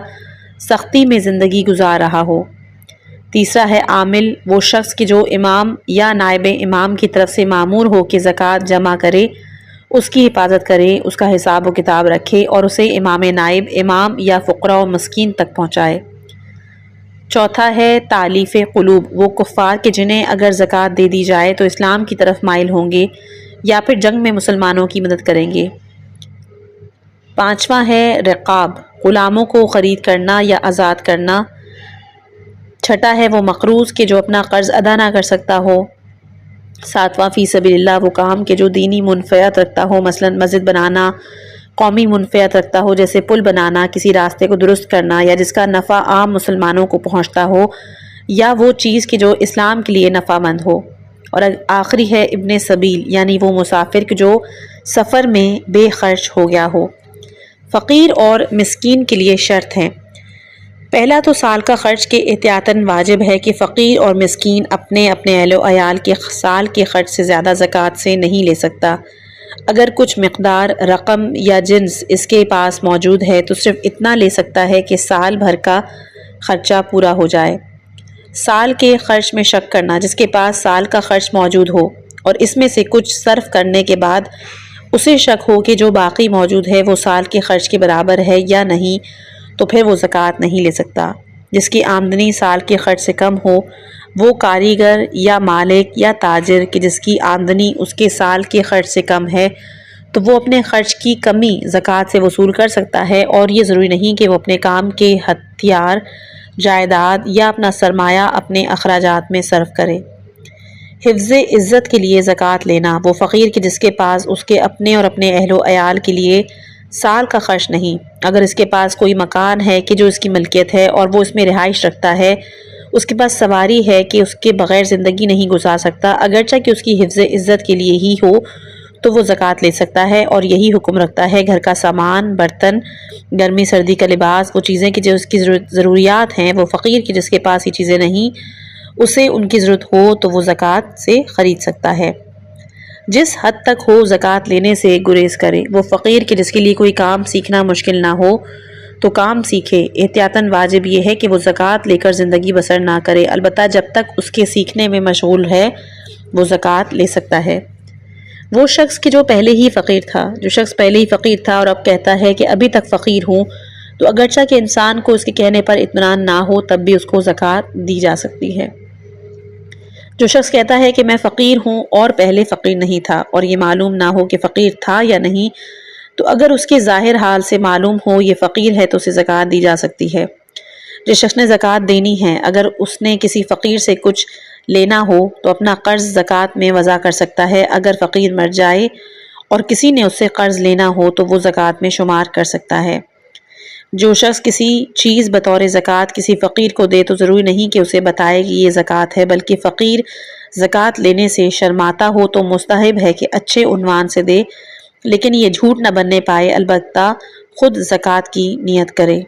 سختی میں زندگی گزار رہا ہو۔ تیسرا ہے عامل، وہ شخص کہ جو امام یا نائب امام کی طرف سے مامور ہو کہ زکوٰۃ جمع کرے، اس کی حفاظت کرے، اس کا حساب و کتاب رکھے اور اسے امام نائب، امام یا فقراء و مسکین تک پہنچائے۔ چوتھا ہے تالیف قلوب، وہ کفار کہ جنہیں اگر زکوٰۃ دے دی جائے تو اسلام کی طرف مائل ہوں گے یا پھر جنگ میں مسلمانوں کی مدد کریں گے۔ پانچواں ہے رقاب، غلاموں کو خرید کرنا یا آزاد کرنا۔ چھٹا ہے وہ مقروض کہ جو اپنا قرض ادا نہ کر سکتا ہو۔ ساتواں فی سبیل اللہ، وہ کام کہ جو دینی منفعت رکھتا ہو، مثلا مسجد بنانا قومی منفعت رکھتا ہو، جیسے پل بنانا، کسی راستے کو درست کرنا، یا جس کا نفع عام مسلمانوں کو پہنچتا ہو، یا وہ چیز کہ جو اسلام کے لیے نفع مند ہو۔ اور آخری ہے ابن سبیل، یعنی وہ مسافر کہ جو سفر میں بے خرچ ہو گیا ہو۔ فقیر اور مسکین کے لیے شرط ہیں۔ پہلا تو سال کا خرچ کے احتیاطاً واجب ہے کہ فقیر اور مسکین اپنے اہل و عیال کے سال کے خرچ سے زیادہ زکوٰۃ سے نہیں لے سکتا۔ اگر کچھ مقدار، رقم یا جنس اس کے پاس موجود ہے تو صرف اتنا لے سکتا ہے کہ سال بھر کا خرچہ پورا ہو جائے۔ سال کے خرچ میں شک کرنا، جس کے پاس سال کا خرچ موجود ہو اور اس میں سے کچھ صرف کرنے کے بعد اسے شک ہو کہ جو باقی موجود ہے وہ سال کے خرچ کے برابر ہے یا نہیں، تو پھر وہ زکوٰۃ نہیں لے سکتا۔ جس کی آمدنی سال کے خرچ سے کم ہو، وہ کاریگر یا مالک یا تاجر کہ جس کی آمدنی اس کے سال کے خرچ سے کم ہے، تو وہ اپنے خرچ کی کمی زکوٰۃ سے وصول کر سکتا ہے، اور یہ ضروری نہیں کہ وہ اپنے کام کے ہتھیار، جائیداد یا اپنا سرمایہ اپنے اخراجات میں صرف کرے۔ حفظ عزت کے لیے زکوٰۃ لینا، وہ فقیر کہ جس کے پاس اس کے اپنے اور اپنے اہل و عیال کے لیے سال کا خرچ نہیں، اگر اس کے پاس کوئی مکان ہے کہ جو اس کی ملکیت ہے اور وہ اس میں رہائش رکھتا ہے، اس کے پاس سواری ہے کہ اس کے بغیر زندگی نہیں گزار سکتا، اگرچہ کہ اس کی حفظ عزت کے لیے ہی ہو تو وہ زکوٰۃ لے سکتا ہے، اور یہی حکم رکھتا ہے گھر کا سامان، برتن، گرمی سردی کا لباس، وہ چیزیں کہ جو اس کی ضروریات ہیں، وہ فقیر کی جس کے پاس یہ چیزیں نہیں، اسے ان کی ضرورت ہو تو وہ زکوٰۃ سے خرید سکتا ہے۔ جس حد تک ہو زکوٰۃ لینے سے گریز کرے، وہ فقیر کے جس کے لیے کوئی کام سیکھنا مشکل نہ ہو تو کام سیکھے۔ احتیاطاً واجب یہ ہے کہ وہ زکوٰۃ لے کر زندگی بسر نہ کرے، البتہ جب تک اس کے سیکھنے میں مشغول ہے وہ زکوٰۃ لے سکتا ہے۔ وہ شخص کہ جو پہلے ہی فقیر تھا اور اب کہتا ہے کہ ابھی تک فقیر ہوں، تو اگرچہ کہ انسان کو اس کے کہنے پر اطمینان نہ ہو تب بھی اس کو زکوٰۃ دی جا سکتی ہے۔ جو شخص کہتا ہے کہ میں فقیر ہوں اور پہلے فقیر نہیں تھا اور یہ معلوم نہ ہو کہ فقیر تھا یا نہیں، تو اگر اس کے ظاہر حال سے معلوم ہو یہ فقیر ہے تو اسے زکوٰۃ دی جا سکتی ہے۔ جس شخص نے زکوٰۃ دینی ہے، اگر اس نے کسی فقیر سے کچھ لینا ہو تو اپنا قرض زکوٰۃ میں وضع کر سکتا ہے۔ اگر فقیر مر جائے اور کسی نے اس سے قرض لینا ہو تو وہ زکوٰۃ میں شمار کر سکتا ہے۔ جو شخص کسی چیز بطور زکوٰۃ کسی فقیر کو دے تو ضروری نہیں کہ اسے بتائے کہ یہ زکوٰۃ ہے، بلکہ فقیر زکوٰۃ لینے سے شرماتا ہو تو مستحب ہے کہ اچھے عنوان سے دے، لیکن یہ جھوٹ نہ بننے پائے، البتہ خود زکوٰۃ کی نیت کرے۔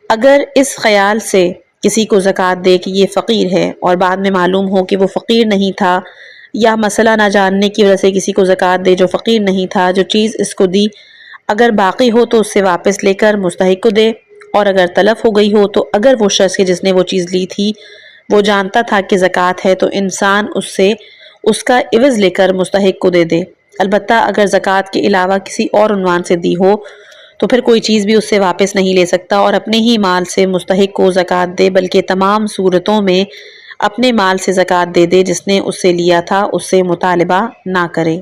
اگر اس خیال سے کسی کو زکوٰۃ دے کہ یہ فقیر ہے اور بعد میں معلوم ہو کہ وہ فقیر نہیں تھا، یا مسئلہ نہ جاننے کی وجہ سے کسی کو زکوٰۃ دے جو فقیر نہیں تھا، جو چیز اس کو دی اگر باقی ہو تو اس سے واپس لے کر مستحق کو دے، اور اگر تلف ہو گئی ہو تو اگر وہ شخص جس نے وہ چیز لی تھی وہ جانتا تھا کہ زکوٰۃ ہے تو انسان اس سے اس کا عوض لے کر مستحق کو دے دے۔ البتہ اگر زکوٰۃ کے علاوہ کسی اور عنوان سے دی ہو تو پھر کوئی چیز بھی اس سے واپس نہیں لے سکتا اور اپنے ہی مال سے مستحق کو زکوٰۃ دے، بلکہ تمام صورتوں میں اپنے مال سے زکوٰۃ دے دے، جس نے اس سے لیا تھا اس سے مطالبہ نہ کرے۔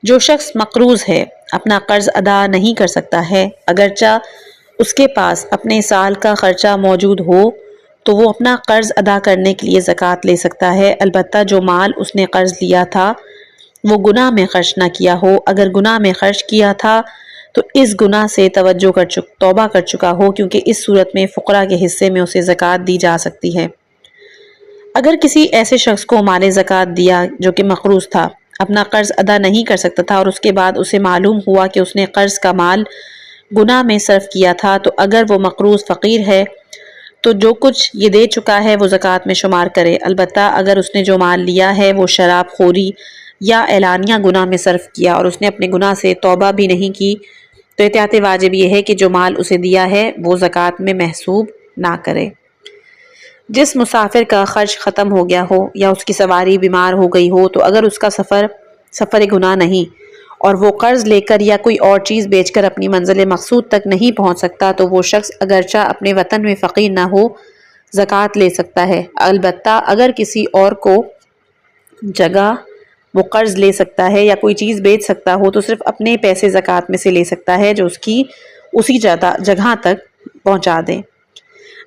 جو شخص مقروض ہے، اپنا قرض ادا نہیں کر سکتا ہے، اگرچہ اس کے پاس اپنے سال کا خرچہ موجود ہو تو وہ اپنا قرض ادا کرنے کے لیے زکوٰۃ لے سکتا ہے، البتہ جو مال اس نے قرض لیا تھا وہ گناہ میں خرچ نہ کیا ہو۔ اگر گناہ میں خرچ کیا تھا تو اس گناہ سے توبہ کر چکا ہو، کیونکہ اس صورت میں فقراء کے حصے میں اسے زکوٰۃ دی جا سکتی ہے۔ اگر کسی ایسے شخص کو مال زکوٰۃ دیا جو کہ مقروض تھا، اپنا قرض ادا نہیں کر سکتا تھا اور اس کے بعد اسے معلوم ہوا کہ اس نے قرض کا مال گناہ میں صرف کیا تھا، تو اگر وہ مقروض فقیر ہے تو جو کچھ یہ دے چکا ہے وہ زکوٰۃ میں شمار کرے۔ البتہ اگر اس نے جو مال لیا ہے وہ شراب خوری یا اعلانیہ گناہ میں صرف کیا اور اس نے اپنے گناہ سے توبہ بھی نہیں کی، تو احتیاط واجب یہ ہے کہ جو مال اسے دیا ہے وہ زکوٰۃ میں محسوب نہ کرے۔ جس مسافر کا خرچ ختم ہو گیا ہو یا اس کی سواری بیمار ہو گئی ہو تو اگر اس کا سفر گناہ نہیں اور وہ قرض لے کر یا کوئی اور چیز بیچ کر اپنی منزل مقصود تک نہیں پہنچ سکتا تو وہ شخص اگرچہ اپنے وطن میں فقیر نہ ہو زکوٰۃ لے سکتا ہے، البتہ اگر کسی اور کو جگہ وہ قرض لے سکتا ہے یا کوئی چیز بیچ سکتا ہو تو صرف اپنے پیسے زکوٰۃ میں سے لے سکتا ہے جو اس کی اسی جگہ تک پہنچا دے۔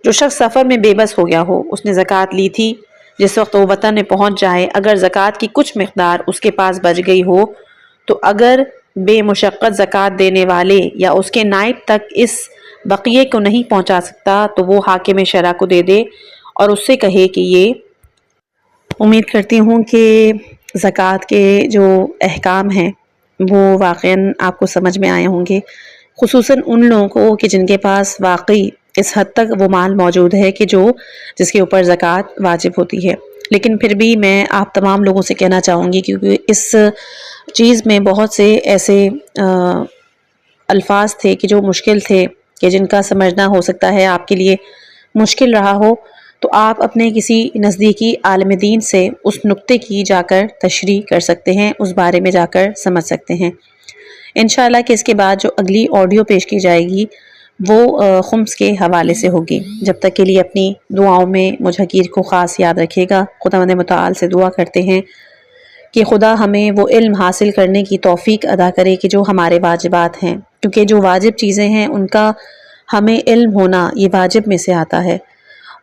جو شخص سفر میں بے بس ہو گیا ہو، اس نے زکوٰۃ لی تھی، جس وقت وہ وطن میں پہنچ جائے اگر زکوٰۃ کی کچھ مقدار اس کے پاس بچ گئی ہو تو اگر بے مشقت زکوٰۃ دینے والے یا اس کے نائب تک اس بقیے کو نہیں پہنچا سکتا تو وہ حاکم شرع کو دے دے اور اس سے کہے کہ یہ امید کرتی ہوں کہ زکوٰۃ کے جو احکام ہیں وہ واقعاً آپ کو سمجھ میں آئے ہوں گے، خصوصاً ان لوگوں کو کہ جن کے پاس واقعی اس حد تک وہ مال موجود ہے کہ جس کے اوپر زکوٰۃ واجب ہوتی ہے۔ لیکن پھر بھی میں آپ تمام لوگوں سے کہنا چاہوں گی کیونکہ اس چیز میں بہت سے ایسے الفاظ تھے کہ جو مشکل تھے کہ جن کا سمجھنا ہو سکتا ہے آپ کے لیے مشکل رہا ہو، تو آپ اپنے کسی نزدیکی عالم دین سے اس نقطے کی جا کر تشریح کر سکتے ہیں، اس بارے میں جا کر سمجھ سکتے ہیں۔ انشاءاللہ کہ اس کے بعد جو اگلی آڈیو پیش کی جائے گی وہ خمس کے حوالے سے ہوگی۔ جب تک کے لیے اپنی دعاؤں میں مجھ حقیر کو خاص یاد رکھے گا۔ خداوند متعال سے دعا کرتے ہیں کہ خدا ہمیں وہ علم حاصل کرنے کی توفیق عطا کرے کہ جو ہمارے واجبات ہیں، کیونکہ جو واجب چیزیں ہیں ان کا ہمیں علم ہونا یہ واجب میں سے آتا ہے۔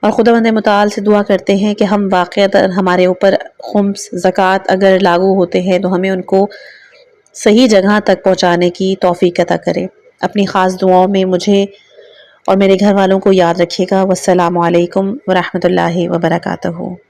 اور خداوند متعال سے دعا کرتے ہیں کہ ہم واقعتاً ہمارے اوپر خمس زکوٰۃ اگر لاگو ہوتے ہیں تو ہمیں ان کو صحیح جگہ تک پہنچانے کی توفیق عطا کرے۔ اپنی خاص دعاؤں میں مجھے اور میرے گھر والوں کو یاد رکھیے گا۔ والسلام علیکم ورحمۃ اللہ وبرکاتہ۔